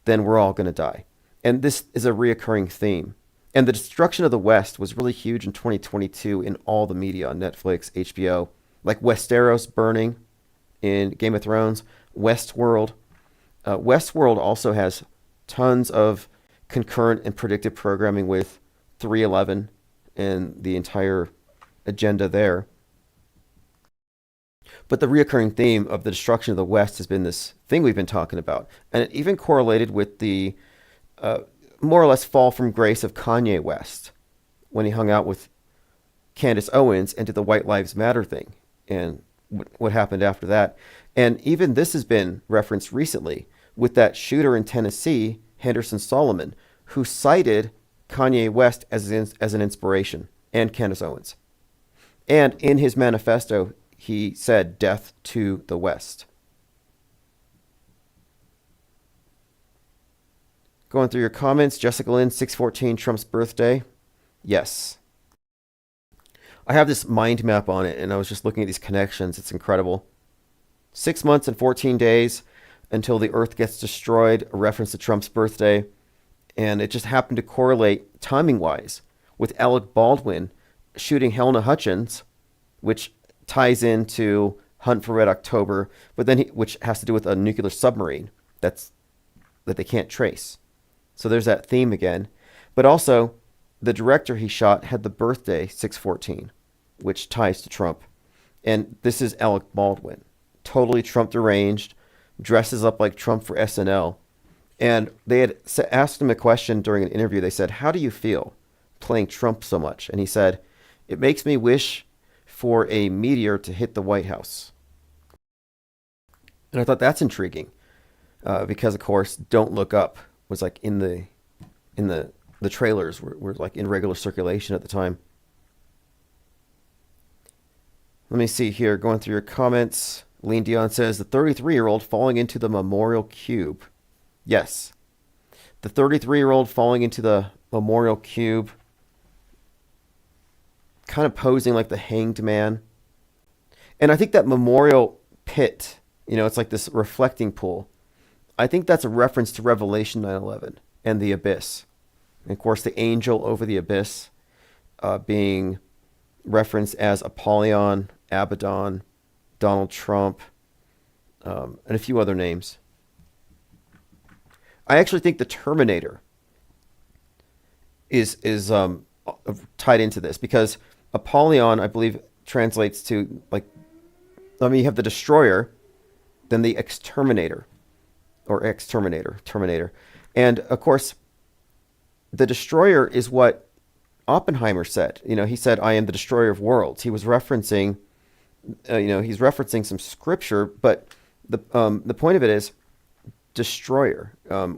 then we're all going to die. And this is a reoccurring theme. And the destruction of the West was really huge in 2022 in all the media on Netflix, HBO, like Westeros burning in Game of Thrones, Westworld. Westworld also has tons of concurrent and predictive programming with 311 and the entire agenda there. But the reoccurring theme of the destruction of the West has been this thing we've been talking about. And it even correlated with the more or less fall from grace of Kanye West when he hung out with Candace Owens and did the White Lives Matter thing and what happened after that. And even this has been referenced recently with that shooter in Tennessee, Henderson Solomon, who cited Kanye West as an inspiration, and Candace Owens. And in his manifesto, he said, "Death to the West." Going through your comments, Jessica Lynn, 6/14, Trump's birthday. Yes. I have this mind map on it, and I was just looking at these connections. It's incredible. 6 months and 14 days until the Earth gets destroyed, a reference to Trump's birthday. And it just happened to correlate timing-wise with Alec Baldwin shooting Helena Hutchins, which ties into Hunt for Red October, but then which has to do with a nuclear submarine that they can't trace. So there's that theme again. But also, the director he shot had the birthday 6/14, which ties to Trump. And this is Alec Baldwin, totally Trump deranged, dresses up like Trump for SNL. And they had asked him a question during an interview. They said, "How do you feel playing Trump so much?" And he said, "It makes me wish for a meteor to hit the White House." And I thought that's intriguing because, of course, Don't Look Up was like in the trailers were like in regular circulation at the time. Let me see here. Going through your comments. Lean Dion says, the 33-year-old falling into the memorial cube. Yes. The 33-year-old falling into the memorial cube, kind of posing like the hanged man. And I think that memorial pit, it's like this reflecting pool. I think that's a reference to Revelation 9/11 and the abyss. And of course, the angel over the abyss being referenced as Apollyon, Abaddon, Donald Trump, and a few other names. I actually think the Terminator is tied into this because Apollyon, I believe, translates to you have the destroyer, then the exterminator, Terminator. And of course, the destroyer is what Oppenheimer said. He said, "I am the destroyer of worlds." He was referencing he's referencing some scripture, but the point of it is destroyer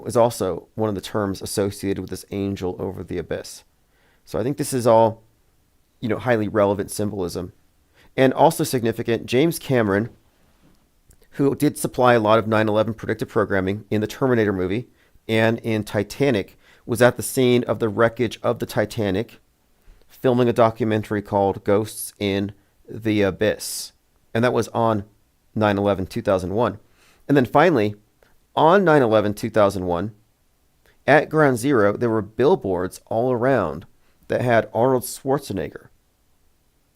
is also one of the terms associated with this angel over the abyss. So I think this is all, highly relevant symbolism. And also significant, James Cameron, who did supply a lot of 9/11 predictive programming in the Terminator movie and in Titanic, was at the scene of the wreckage of the Titanic, filming a documentary called Ghosts in the Abyss. And that was on 9/11 2001. And then finally, on 9/11 2001, at Ground Zero, there were billboards all around that had Arnold Schwarzenegger,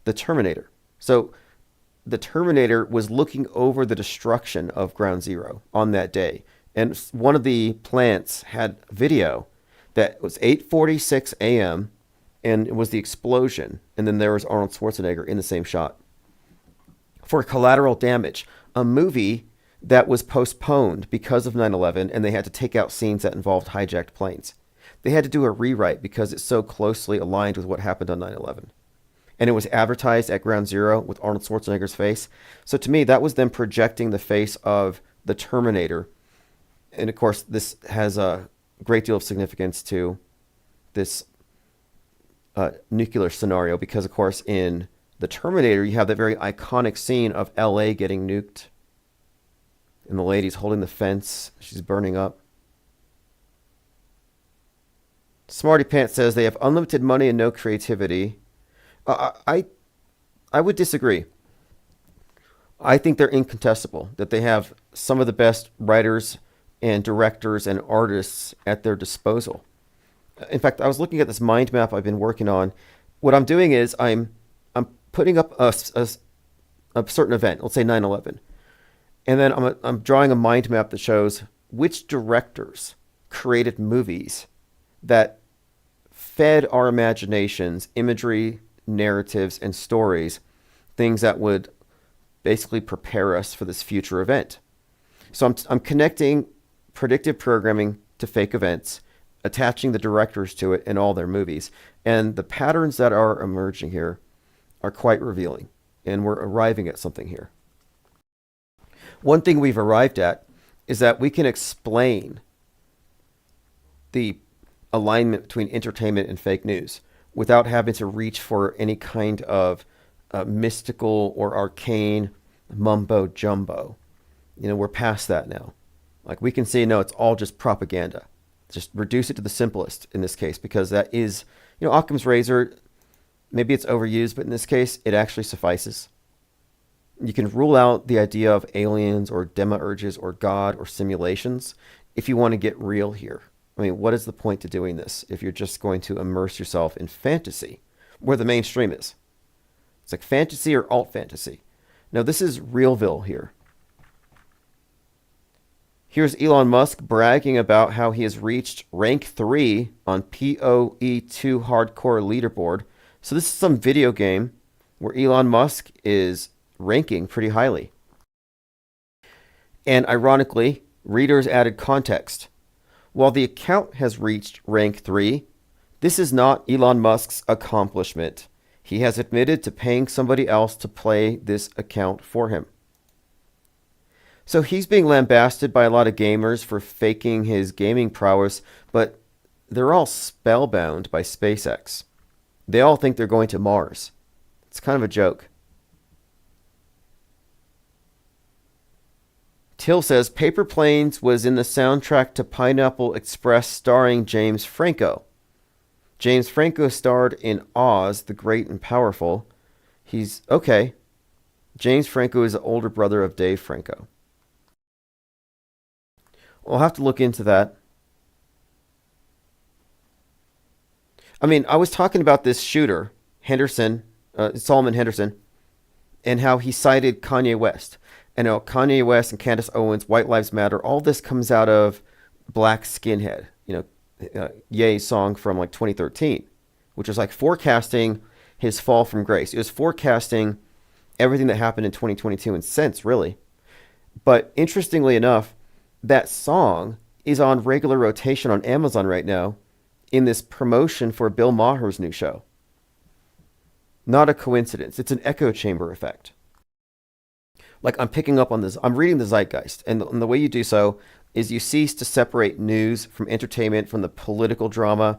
the Terminator. So the Terminator was looking over the destruction of Ground Zero on that day. And one of the plants had video that was 8:46 a.m. and it was the explosion. And then there was Arnold Schwarzenegger in the same shot. For Collateral Damage, a movie that was postponed because of 9/11 and they had to take out scenes that involved hijacked planes. They had to do a rewrite because it's so closely aligned with what happened on 9/11. And it was advertised at Ground Zero with Arnold Schwarzenegger's face. So to me, that was them projecting the face of the Terminator. And of course, this has a great deal of significance to this nuclear scenario because, of course, in the Terminator, you have that very iconic scene of LA getting nuked. And the lady's holding the fence. She's burning up. Smarty Pants says they have unlimited money and no creativity. I would disagree. I think they're incontestable, that they have some of the best writers and directors and artists at their disposal. In fact, I was looking at this mind map I've been working on. What I'm doing is I'm putting up a certain event, let's say 9/11. And then I'm drawing a mind map that shows which directors created movies that fed our imaginations, imagery, narratives, and stories, things that would basically prepare us for this future event. So I'm connecting predictive programming to fake events, attaching the directors to it in all their movies. And the patterns that are emerging here are quite revealing. And we're arriving at something here. One thing we've arrived at is that we can explain the alignment between entertainment and fake news without having to reach for any kind of mystical or arcane mumbo jumbo. We're past that now. Like we can say, no, it's all just propaganda. Just reduce it to the simplest in this case, because that is, Occam's razor, maybe it's overused, but in this case, it actually suffices. You can rule out the idea of aliens or demiurges or God or simulations if you want to get real here. I mean, what is the point to doing this if you're just going to immerse yourself in fantasy where the mainstream is? It's like fantasy or alt fantasy. Now, this is Realville here. Here's Elon Musk bragging about how he has reached rank 3 on PoE2 hardcore leaderboard. So this is some video game where Elon Musk is ranking pretty highly. And ironically, readers added context. While the account has reached rank 3, this is not Elon Musk's accomplishment. He has admitted to paying somebody else to play this account for him. So he's being lambasted by a lot of gamers for faking his gaming prowess, but they're all spellbound by SpaceX. They all think they're going to Mars. It's kind of a joke. Till says Paper Planes was in the soundtrack to Pineapple Express starring James Franco. James Franco starred in Oz, the Great and Powerful. He's okay. James Franco is the older brother of Dave Franco. We'll have to look into that. I mean, I was talking about this shooter, Henderson, Solomon Henderson, and how he cited Kanye West. And Kanye West and Candace Owens, White Lives Matter, all this comes out of Black Skinhead, Ye's song from like 2013, which was like forecasting his fall from grace. It was forecasting everything that happened in 2022 and since, really. But interestingly enough, that song is on regular rotation on Amazon right now in this promotion for Bill Maher's new show. Not a coincidence. It's an echo chamber effect. Like I'm picking up on this. I'm reading the zeitgeist, and the way you do so is you cease to separate news from entertainment, from the political drama,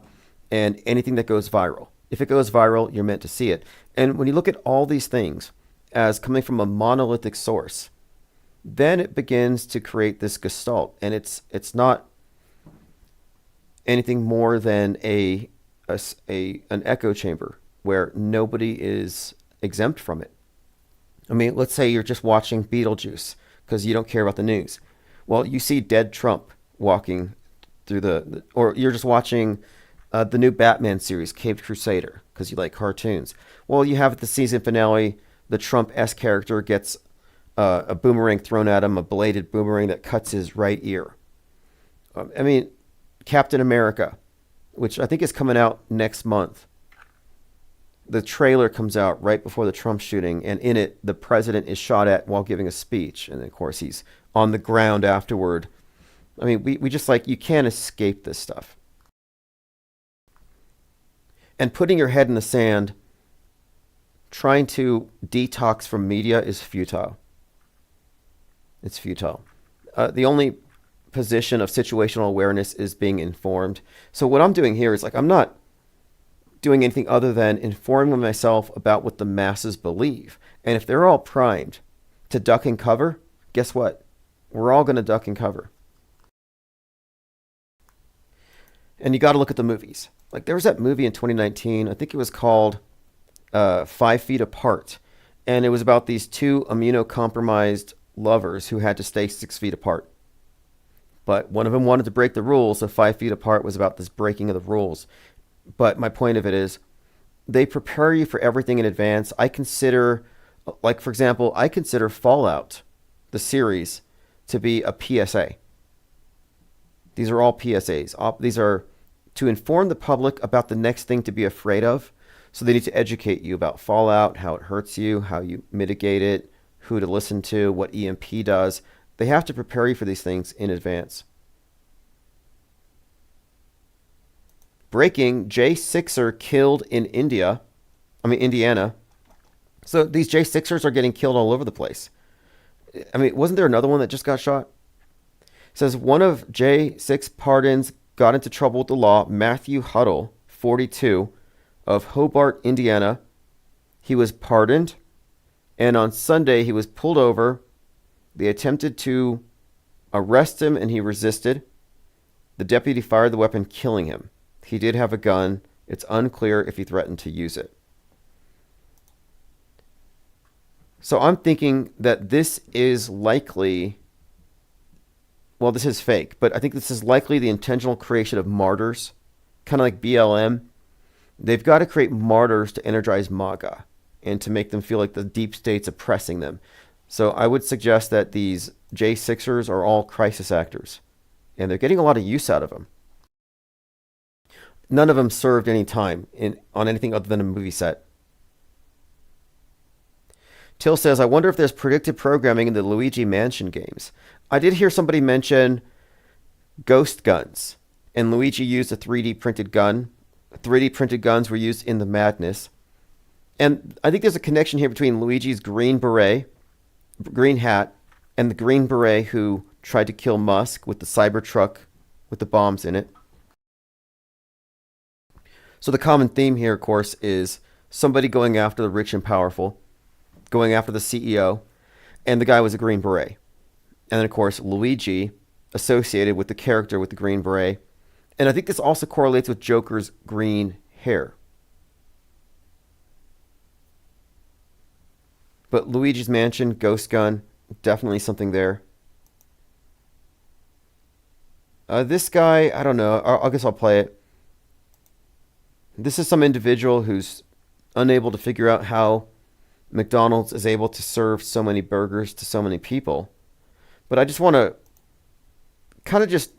and anything that goes viral. If it goes viral, you're meant to see it. And when you look at all these things as coming from a monolithic source, then it begins to create this gestalt, and it's not anything more than an echo chamber where nobody is exempt from it. I mean, let's say you're just watching Beetlejuice because you don't care about the news. Well, you see dead Trump walking through or you're just watching the new Batman series, Caped Crusader, because you like cartoons. Well, you have at the season finale, the Trump-esque character gets a boomerang thrown at him, a bladed boomerang that cuts his right ear. I mean, Captain America, which I think is coming out next month. The trailer comes out right before the Trump shooting, and in it, the president is shot at while giving a speech. And of course, he's on the ground afterward. I mean, we just like, you can't escape this stuff. And putting your head in the sand, trying to detox from media is futile. It's futile. The only position of situational awareness is being informed. So what I'm doing here is like, I'm not doing anything other than informing myself about what the masses believe. And if they're all primed to duck and cover, guess what? We're all going to duck and cover. And you got to look at the movies. Like there was that movie in 2019, I think it was called 5 Feet Apart. And it was about these two immunocompromised lovers who had to stay 6 feet apart. But one of them wanted to break the rules, so 5 feet apart was about this breaking of the rules. But my point of it is, they prepare you for everything in advance. I consider, like for example, I consider Fallout, the series, to be a PSA. These are all PSAs. These are to inform the public about the next thing to be afraid of. So they need to educate you about Fallout, how it hurts you, how you mitigate it, who to listen to, what EMP does. They have to prepare you for these things in advance. Breaking, J6er killed in Indiana. So these J6ers are getting killed all over the place. I mean, wasn't there another one that just got shot? It says one of J6 pardons got into trouble with the law. Matthew Huddle, 42, of Hobart, Indiana. He was pardoned, and on Sunday he was pulled over. They attempted to arrest him, and he resisted. The deputy fired the weapon, killing him. He did have a gun. It's unclear if he threatened to use it. So I'm thinking that this is likely, well, this is fake, but I think this is likely the intentional creation of martyrs, kind of like BLM. They've got to create martyrs to energize MAGA and to make them feel like the deep state's oppressing them. So I would suggest that these J6ers are all crisis actors, and they're getting a lot of use out of them. None of them served any time on anything other than a movie set. Till says, I wonder if there's predictive programming in the Luigi Mansion games. I did hear somebody mention ghost guns, and Luigi used a 3D printed gun. 3D printed guns were used in the Madness. And I think there's a connection here between Luigi's green hat, and the Green Beret who tried to kill Musk with the Cybertruck with the bombs in it. So the common theme here, of course, is somebody going after the rich and powerful, going after the CEO, and the guy was a Green Beret. And then, of course, Luigi associated with the character with the Green Beret. And I think this also correlates with Joker's green hair. But Luigi's Mansion, Ghost Gun, definitely something there. This guy, I don't know. I guess I'll play it. This is some individual who's unable to figure out how McDonald's is able to serve so many burgers to so many people. But I just want to kind of just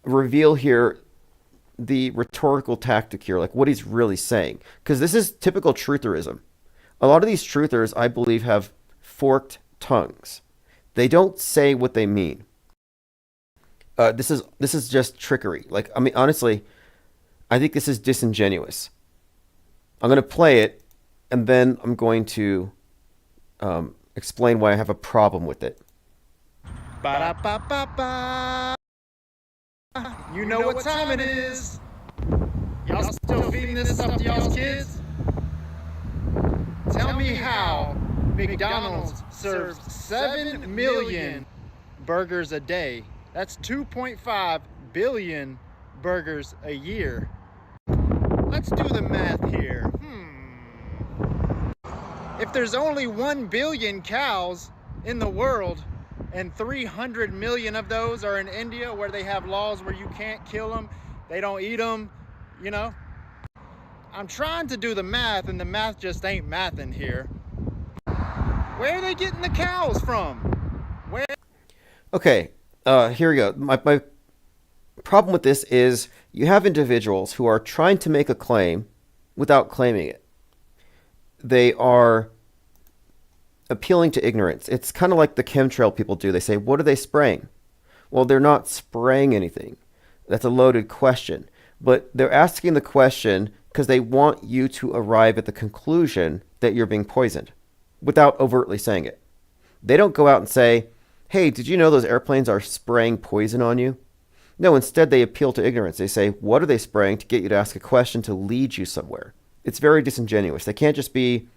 reveal here the rhetorical tactic here, like what he's really saying. Because this is typical trutherism. A lot of these truthers, I believe, have forked tongues. They don't say what they mean. This is just trickery. Like, I mean, honestly, I think this is disingenuous. I'm going to play it, and then I'm going to explain why I have a problem with it. Ba-da-ba-ba-ba. You know what time it is. Y'all still feeding this stuff to y'all's kids? Tell me how McDonald's serves 7 million burgers a day. That's 2.5 billion burgers a year. Let's do the math here. If there's only 1 billion cows in the world, and 300 million of those are in India, where they have laws where you can't kill them, they don't eat them, you know? I'm trying to do the math, and the math just ain't mathing here. Where are they getting the cows from? Where? Okay, here we go. My problem with this is you have individuals who are trying to make a claim without claiming it. They are appealing to ignorance. It's kind of like the chemtrail people do. They say, what are they spraying? Well, they're not spraying anything. That's a loaded question. But they're asking the question because they want you to arrive at the conclusion that you're being poisoned without overtly saying it. They don't go out and say, hey, did you know those airplanes are spraying poison on you? No, instead they appeal to ignorance. They say, what are they spraying, to get you to ask a question to lead you somewhere. It's very disingenuous. They can't just be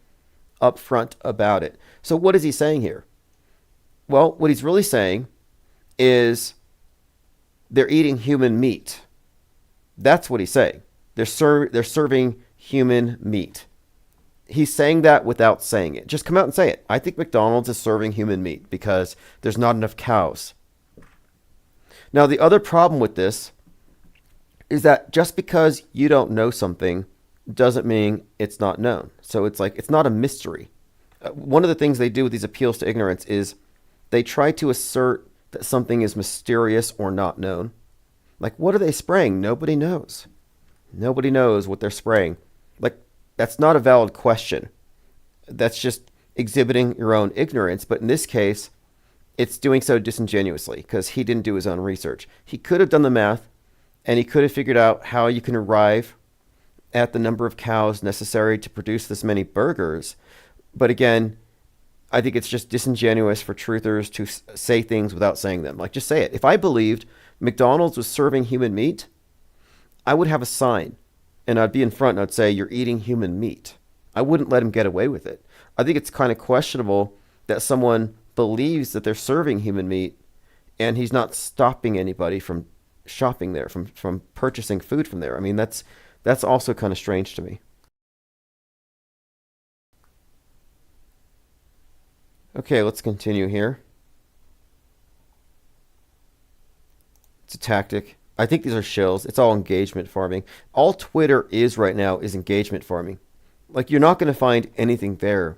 upfront about it. So what is he saying here? Well, what he's really saying is they're eating human meat. That's what he's saying. They're serving human meat. He's saying that without saying it. Just come out and say it. I think McDonald's is serving human meat because there's not enough cows. Now, the other problem with this is that just because you don't know something doesn't mean it's not known. So it's like, it's not a mystery. One of the things they do with these appeals to ignorance is they try to assert that something is mysterious or not known. Like, what are they spraying? Nobody knows. Nobody knows what they're spraying. Like, that's not a valid question. That's just exhibiting your own ignorance. But in this case, it's doing so disingenuously because he didn't do his own research. He could have done the math, and he could have figured out how you can arrive at the number of cows necessary to produce this many burgers. But again, I think it's just disingenuous for truthers to say things without saying them. Like, just say it. If I believed McDonald's was serving human meat, I would have a sign, and I'd be in front and I'd say, you're eating human meat. I wouldn't let him get away with it. I think it's kind of questionable that someone believes that they're serving human meat and he's not stopping anybody from shopping there, from purchasing food from there. I mean, that's also kind of strange to me. Okay, let's continue here. It's a tactic. I think these are shills. It's all engagement farming. All Twitter is right now is engagement farming. Like, you're not going to find anything there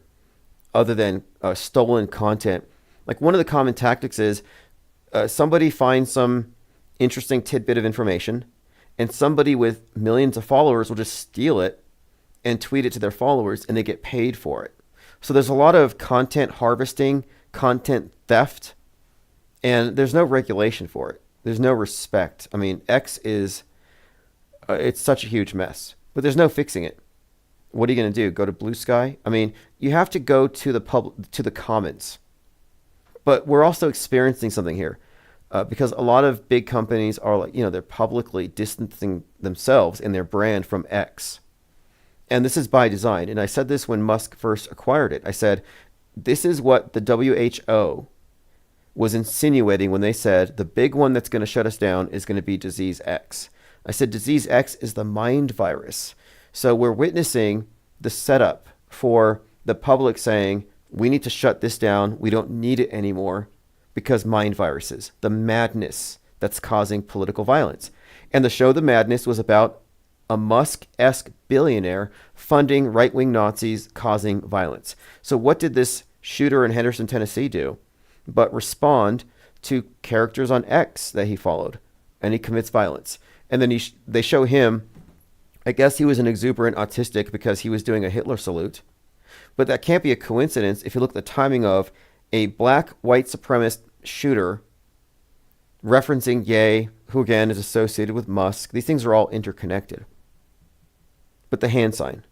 other than stolen content. Like, one of the common tactics is somebody finds some interesting tidbit of information, and somebody with millions of followers will just steal it and tweet it to their followers, and they get paid for it. So there's a lot of content harvesting, content theft, and there's no regulation for it. There's no respect. I mean, X is, it's such a huge mess, but there's no fixing it. What are you going to do? Go to Blue Sky? I mean, you have to go to the comments. But we're also experiencing something here because a lot of big companies are like, they're publicly distancing themselves and their brand from X. And this is by design. And I said this when Musk first acquired it. I said, this is what the WHO was insinuating when they said the big one that's going to shut us down is going to be disease X. I said disease X is the mind virus. So we're witnessing the setup for the public saying, we need to shut this down. We don't need it anymore because mind viruses, the madness that's causing political violence. And the show The Madness was about a Musk-esque billionaire funding right-wing Nazis causing violence. So what did this shooter in Henderson, Tennessee do but respond to characters on X that he followed, and he commits violence. And then they show him, I guess he was an exuberant autistic because he was doing a Hitler salute. But that can't be a coincidence if you look at the timing of a black white supremacist shooter referencing Ye, who again is associated with Musk. These things are all interconnected. But the hand sign.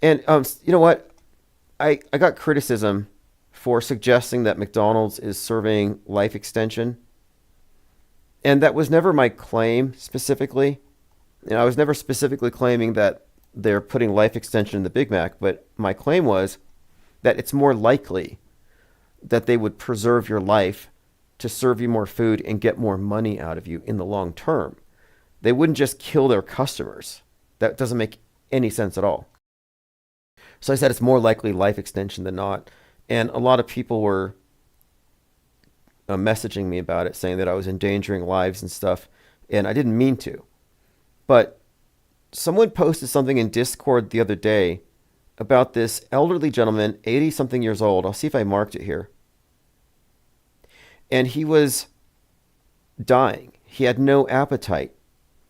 And you know what? I got criticism for suggesting that McDonald's is serving life extension, and that was never my claim specifically. I was never specifically claiming that they're putting life extension in the Big Mac, but my claim was that it's more likely that they would preserve your life to serve you more food and get more money out of you in the long term. They wouldn't just kill their customers. That doesn't make any sense at all. So I said it's more likely life extension than not. And a lot of people were messaging me about it, saying that I was endangering lives and stuff. And I didn't mean to. But someone posted something in Discord the other day about this elderly gentleman, 80 something years old. I'll see if I marked it here. And he was dying. He had no appetite.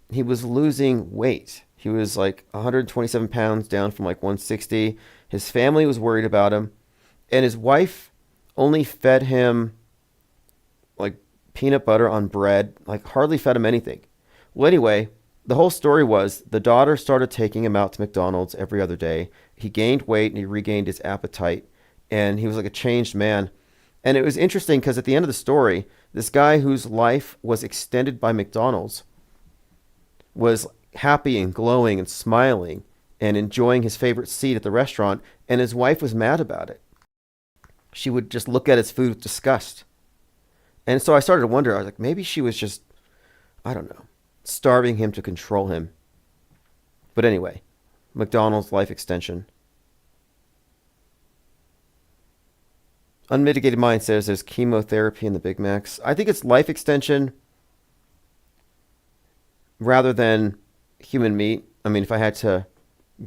He was losing weight. He was like 127 pounds down from like 160. His family was worried about him. And his wife only fed him like peanut butter on bread, like hardly fed him anything. Well, anyway, the whole story was the daughter started taking him out to McDonald's every other day. He gained weight and he regained his appetite. And he was like a changed man. And it was interesting because at the end of the story, this guy whose life was extended by McDonald's was happy and glowing and smiling and enjoying his favorite seat at the restaurant, and his wife was mad about it. She would just look at his food with disgust. And so I started to wonder, I was like, maybe she was just, I don't know, starving him to control him. But anyway, McDonald's life extension. Unmitigated Mind says there's chemotherapy in the Big Macs. I think it's life extension rather than human meat. I mean, if I had to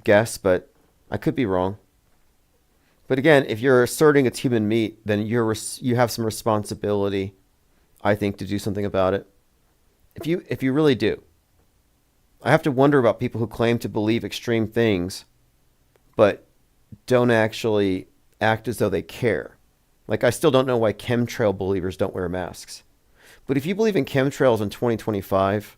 guess, but I could be wrong. But again, if you're asserting it's human meat, then you have some responsibility, I think, to do something about it. If you really do. I have to wonder about people who claim to believe extreme things, but don't actually act as though they care. Like, I still don't know why chemtrail believers don't wear masks. But if you believe in chemtrails in 2025,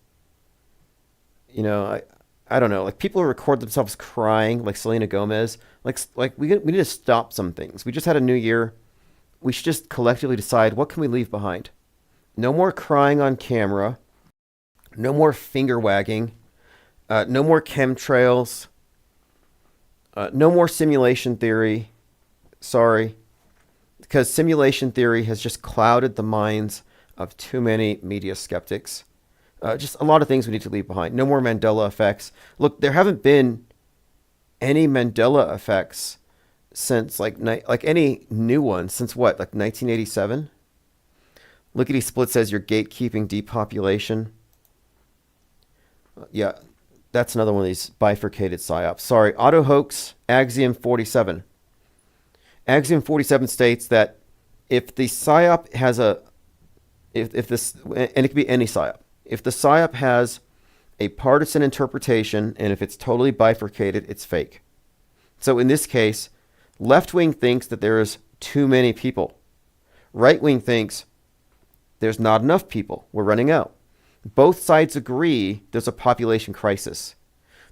I don't know. Like, people who record themselves crying, like Selena Gomez, like we need to stop some things. We just had a new year. We should just collectively decide, what can we leave behind? No more crying on camera. No more finger wagging. No more chemtrails. No more simulation theory. Sorry. Because simulation theory has just clouded the minds of too many media skeptics. Just a lot of things we need to leave behind. No more Mandela effects. Look, there haven't been any Mandela effects since like any new one since what, like 1987? Lickety Split says you're gatekeeping depopulation. Yeah, that's another one of these bifurcated psyops. Sorry, Auto Hoax, Axiom 47. Axiom 47 states that if the psyop has if this, and it could be any psyop, if the psyop has a partisan interpretation and if it's totally bifurcated, it's fake. So in this case, left wing thinks that there is too many people. Right wing thinks there's not enough people. We're running out. Both sides agree there's a population crisis.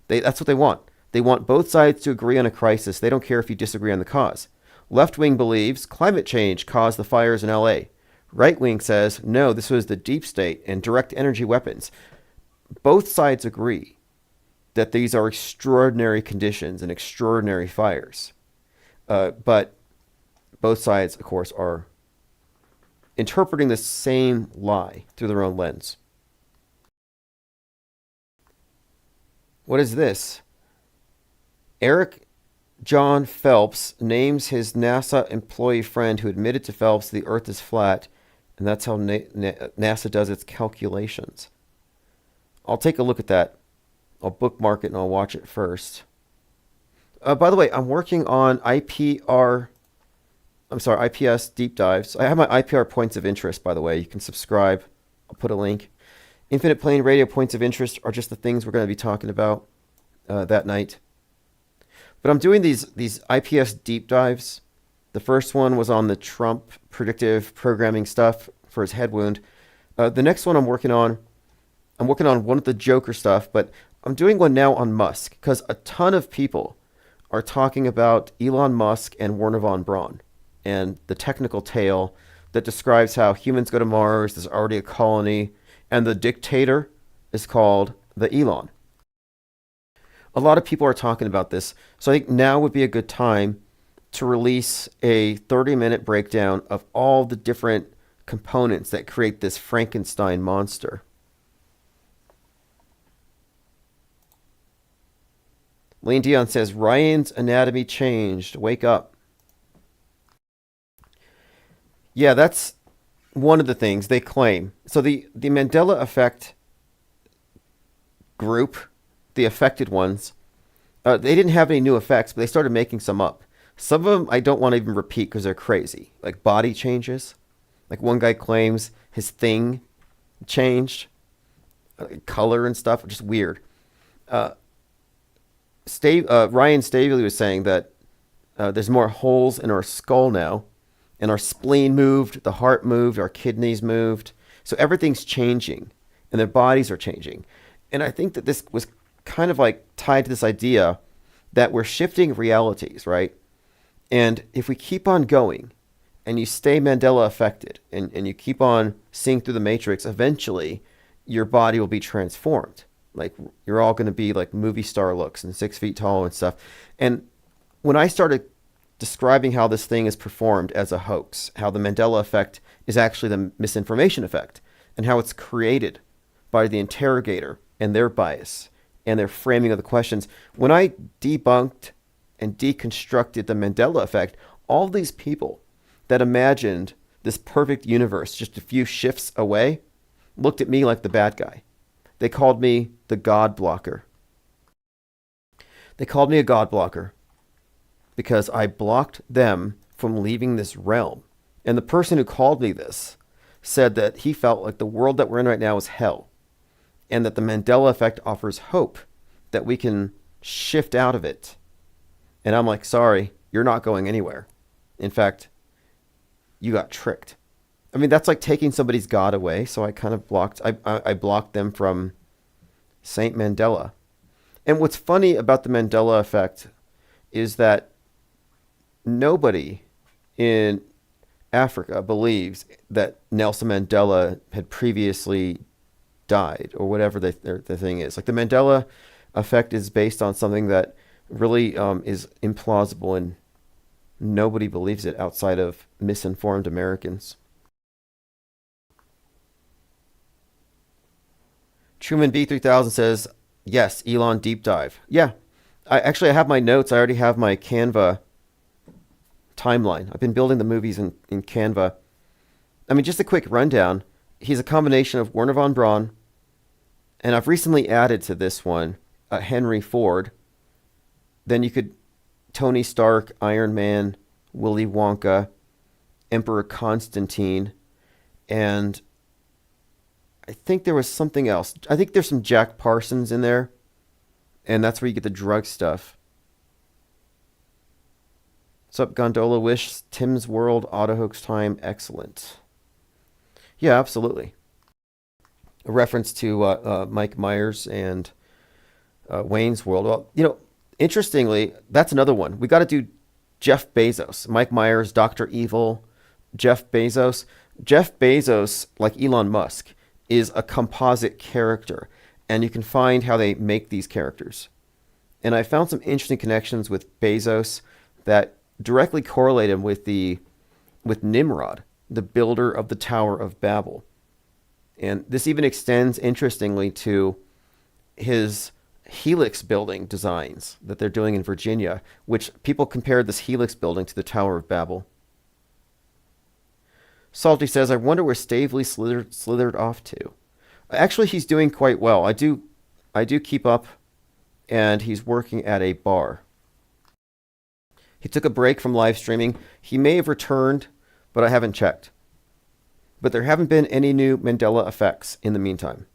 That's what they want. They want both sides to agree on a crisis. They don't care if you disagree on the cause. Left wing believes climate change caused the fires in LA. Right wing says, no, this was the deep state and direct energy weapons. Both sides agree that these are extraordinary conditions and extraordinary fires. But both sides, of course, are interpreting the same lie through their own lens. What is this? Eric John Phelps names his NASA employee friend who admitted to Phelps the Earth is flat, and that's how NASA does its calculations. I'll take a look at that. I'll bookmark it and I'll watch it first. By the way, I'm working on IPS deep dives. I have my IPR points of interest, by the way. You can subscribe. I'll put a link. Infinite Plane Radio points of interest are just the things we're going to be talking about that night. But I'm doing these IPS deep dives. The first one was on the Trump predictive programming stuff for his head wound. The next one I'm working on one of the Joker stuff, but I'm doing one now on Musk because a ton of people are talking about Elon Musk and Wernher von Braun and the technical tale that describes how humans go to Mars, there's already a colony, and the dictator is called the Elon. A lot of people are talking about this, so I think now would be a good time to release a 30-minute breakdown of all the different components that create this Frankenstein monster. Lane Dion says, Ryan's anatomy changed. Wake up. Yeah, that's one of the things they claim. So the Mandela effect group, the affected ones, they didn't have any new effects, but they started making some up. Some of them I don't want to even repeat because they're crazy. Like body changes. Like one guy claims his thing changed. Color and stuff, just weird. Ryan Stavely was saying that there's more holes in our skull now, and our spleen moved, the heart moved, our kidneys moved. So everything's changing, and their bodies are changing. And I think that this was kind of like tied to this idea that we're shifting realities, right? And if we keep on going, and you stay Mandela affected, and you keep on seeing through the matrix, eventually your body will be transformed. Like you're all going to be like movie star looks and 6 feet tall and stuff. And when I started describing how this thing is performed as a hoax, how the Mandela effect is actually the misinformation effect, and how it's created by the interrogator and their bias and their framing of the questions, when I debunked and deconstructed the Mandela effect, all these people that imagined this perfect universe just a few shifts away looked at me like the bad guy. They called me the God blocker. They called me a God blocker because I blocked them from leaving this realm. And the person who called me this said that he felt like the world that we're in right now is hell, and that the Mandela effect offers hope that we can shift out of it. And I'm like, sorry, you're not going anywhere. In fact, you got tricked. I mean, that's like taking somebody's God away. So I kind of I blocked them from Saint Mandela. And what's funny about the Mandela effect is that nobody in Africa believes that Nelson Mandela had previously died or whatever the thing is. Like the Mandela effect is based on something that really is implausible, and nobody believes it outside of misinformed Americans. Truman B3000 says, yes, Elon deep dive. Yeah, I have my notes. I already have my Canva timeline. I've been building the movies in Canva. I mean, just a quick rundown. He's a combination of Wernher von Braun, and I've recently added to this one Henry Ford. Then you could Tony Stark, Iron Man, Willy Wonka, Emperor Constantine, and I think there was something else. I think there's some Jack Parsons in there, and that's where you get the drug stuff. What's up, Gondola Wish? Tim's World, Auto Hoax Time, excellent. Yeah, absolutely. A reference to Mike Myers and Wayne's World. Well, you know, interestingly, that's another one. We got to do Jeff Bezos. Mike Myers, Dr. Evil, Jeff Bezos. Jeff Bezos, like Elon Musk, is a composite character, and you can find how they make these characters. And I found some interesting connections with Bezos that directly correlate him with Nimrod, the builder of the Tower of Babel. And this even extends, interestingly, to his helix building designs that they're doing in Virginia, which people compared this helix building to the Tower of Babel. Salty says, I wonder where Stavely slithered off to. Actually, he's doing quite well. I do keep up, and he's working at a bar. He took a break from live streaming. He may have returned, but I haven't checked. But there haven't been any new Mandela effects in the meantime.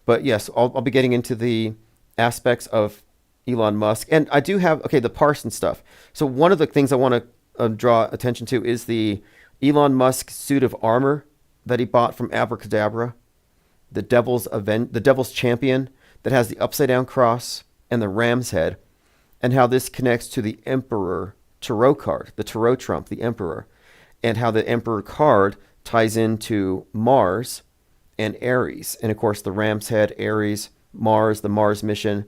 But yes, I'll be getting into the aspects of Elon Musk. And I do have, the Parsons stuff. So one of the things I want to draw attention to is the Elon Musk suit of armor that he bought from Abracadabra, the Devil's Champion. that has the upside down cross and the ram's head, and how this connects to the Emperor Tarot card, the Tarot Trump, the Emperor, and how the Emperor card ties into Mars and Aries. And of course, the ram's head, Aries, Mars, the Mars mission.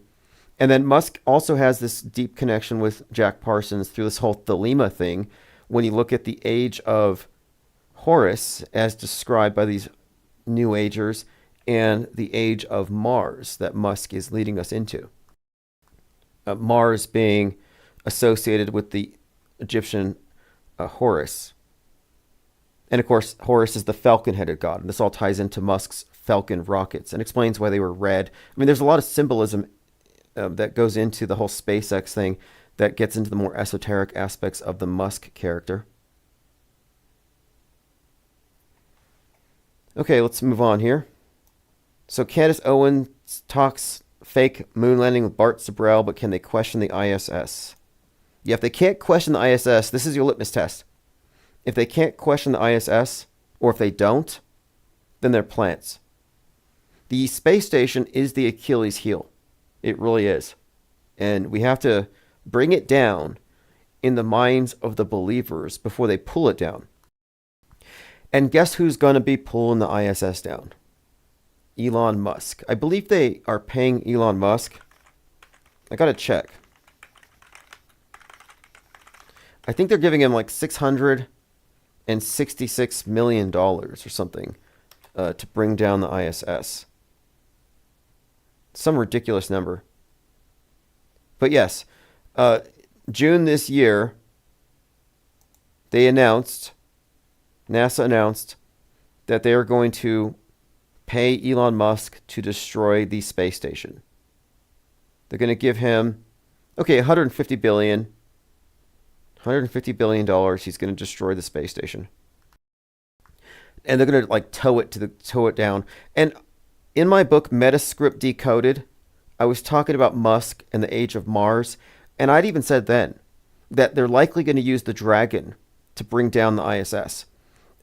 And then Musk also has this deep connection with Jack Parsons through this whole Thelema thing. When you look at the age of Horus, as described by these New Agers, and the age of Mars that Musk is leading us into. Mars being associated with the Egyptian Horus. And of course, Horus is the falcon-headed god. And this all ties into Musk's Falcon rockets and explains why they were red. I mean, there's a lot of symbolism that goes into the whole SpaceX thing that gets into the more esoteric aspects of the Musk character. Okay, let's move on here. So Candace Owens talks fake moon landing with Bart Sibrel, but can they question the ISS? Yeah, if they can't question the ISS, this is your litmus test. If they can't question the ISS, or if they don't, then they're plants. The space station is the Achilles heel. It really is. And we have to bring it down in the minds of the believers before they pull it down. And guess who's going to be pulling the ISS down? Elon Musk. I believe they are paying Elon Musk. I got to check. I think they're giving him like $666 million or something to bring down the ISS. Some ridiculous number. But yes, June this year, NASA announced that they are going to pay Elon Musk to destroy the space station. They're going to give him, $150 billion. $150 billion. He's going to destroy the space station. And they're going to tow it down. And in my book, Metascript Decoded, I was talking about Musk and the age of Mars. And I'd even said then that they're likely going to use the dragon to bring down the ISS.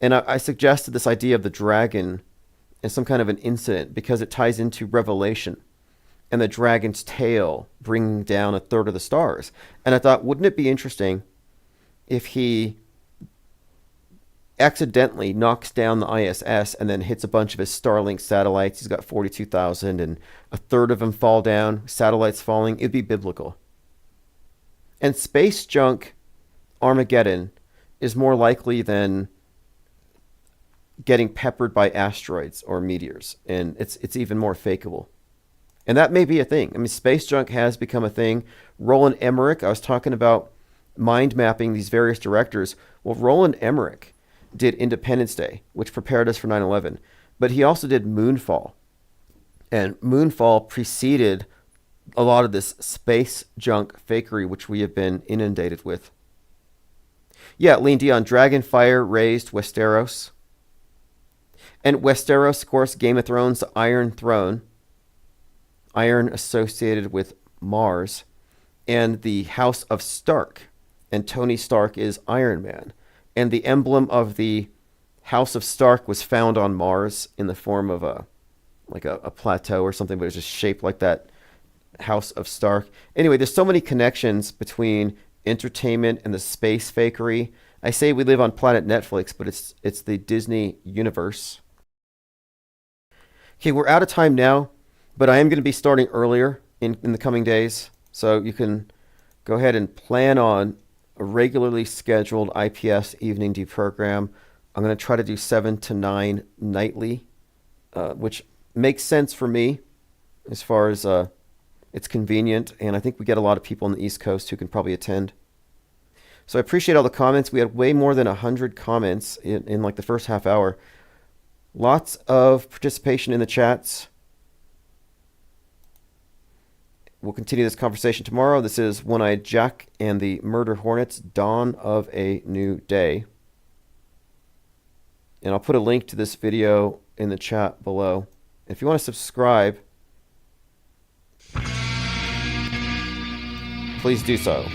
And I suggested this idea of the dragon as some kind of an incident because it ties into Revelation and the dragon's tail bringing down a third of the stars. And I thought, wouldn't it be interesting if he accidentally knocks down the ISS and then hits a bunch of his Starlink satellites? He's got 42,000 and a third of them fall down, satellites falling. It'd be biblical. And space junk Armageddon is more likely than getting peppered by asteroids or meteors, and it's even more fakeable. And that may be a thing. I mean, space junk has become a thing. Roland Emmerich, I was talking about mind mapping these various directors. Well, Roland Emmerich did Independence Day, which prepared us for 9/11, but he also did Moonfall. And Moonfall preceded a lot of this space junk fakery, which we have been inundated with. Yeah, Lean Dion, Dragonfire raised Westeros. And Westeros, of course, Game of Thrones, the Iron Throne. Iron associated with Mars. And the House of Stark. And Tony Stark is Iron Man. And the emblem of the House of Stark was found on Mars in the form of a plateau or something, but it's just shaped like that House of Stark. Anyway, there's so many connections between entertainment and the space fakery. I say we live on planet Netflix, but it's the Disney universe. Okay, we're out of time now, but I am going to be starting earlier in the coming days. So you can go ahead and plan on a regularly scheduled IPS evening deprogram. I'm going to try to do 7 to 9 nightly, which makes sense for me as far as it's convenient. And I think we get a lot of people on the East Coast who can probably attend. So I appreciate all the comments. We had way more than 100 comments in like the first half hour. Lots of participation in the chats. We'll continue this conversation tomorrow. This is One-Eyed Jack and the Murder Hornets, Dawn of a New Day. And I'll put a link to this video in the chat below. If you want to subscribe, please do so.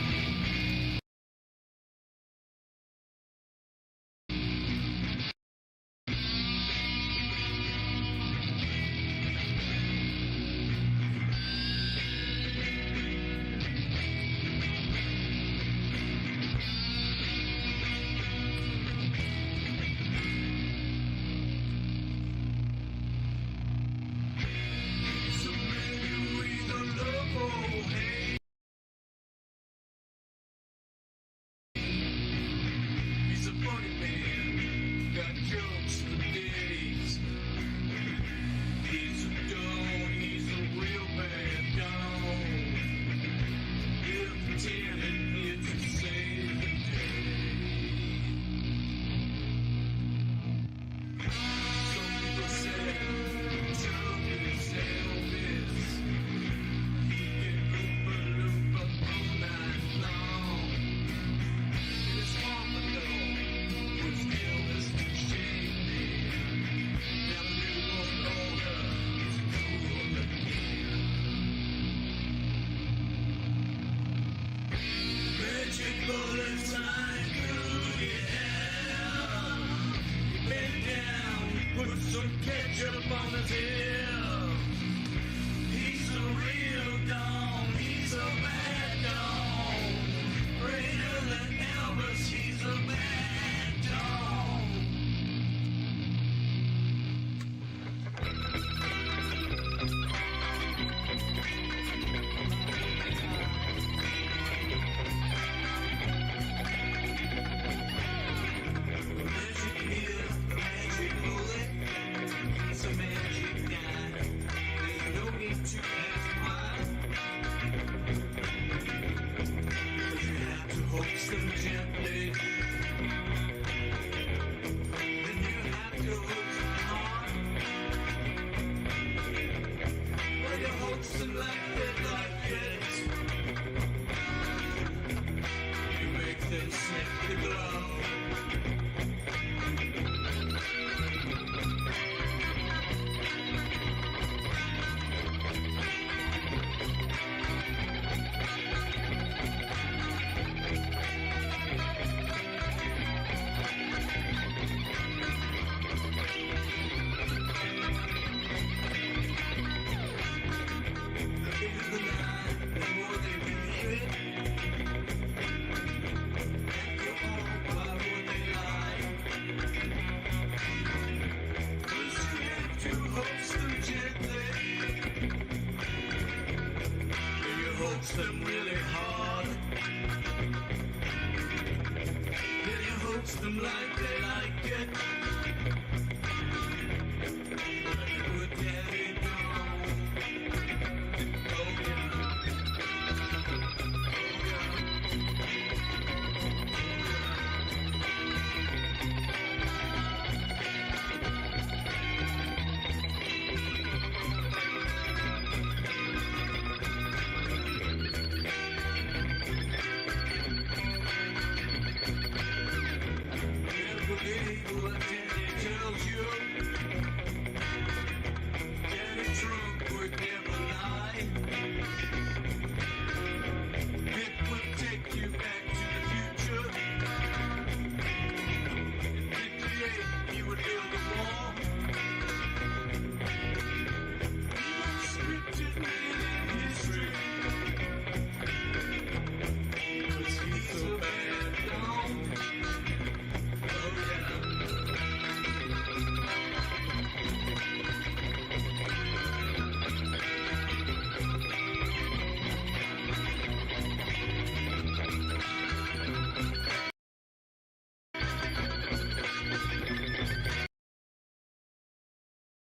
them sniff the glow. Them really hard. Yeah, you hoax them like they like it.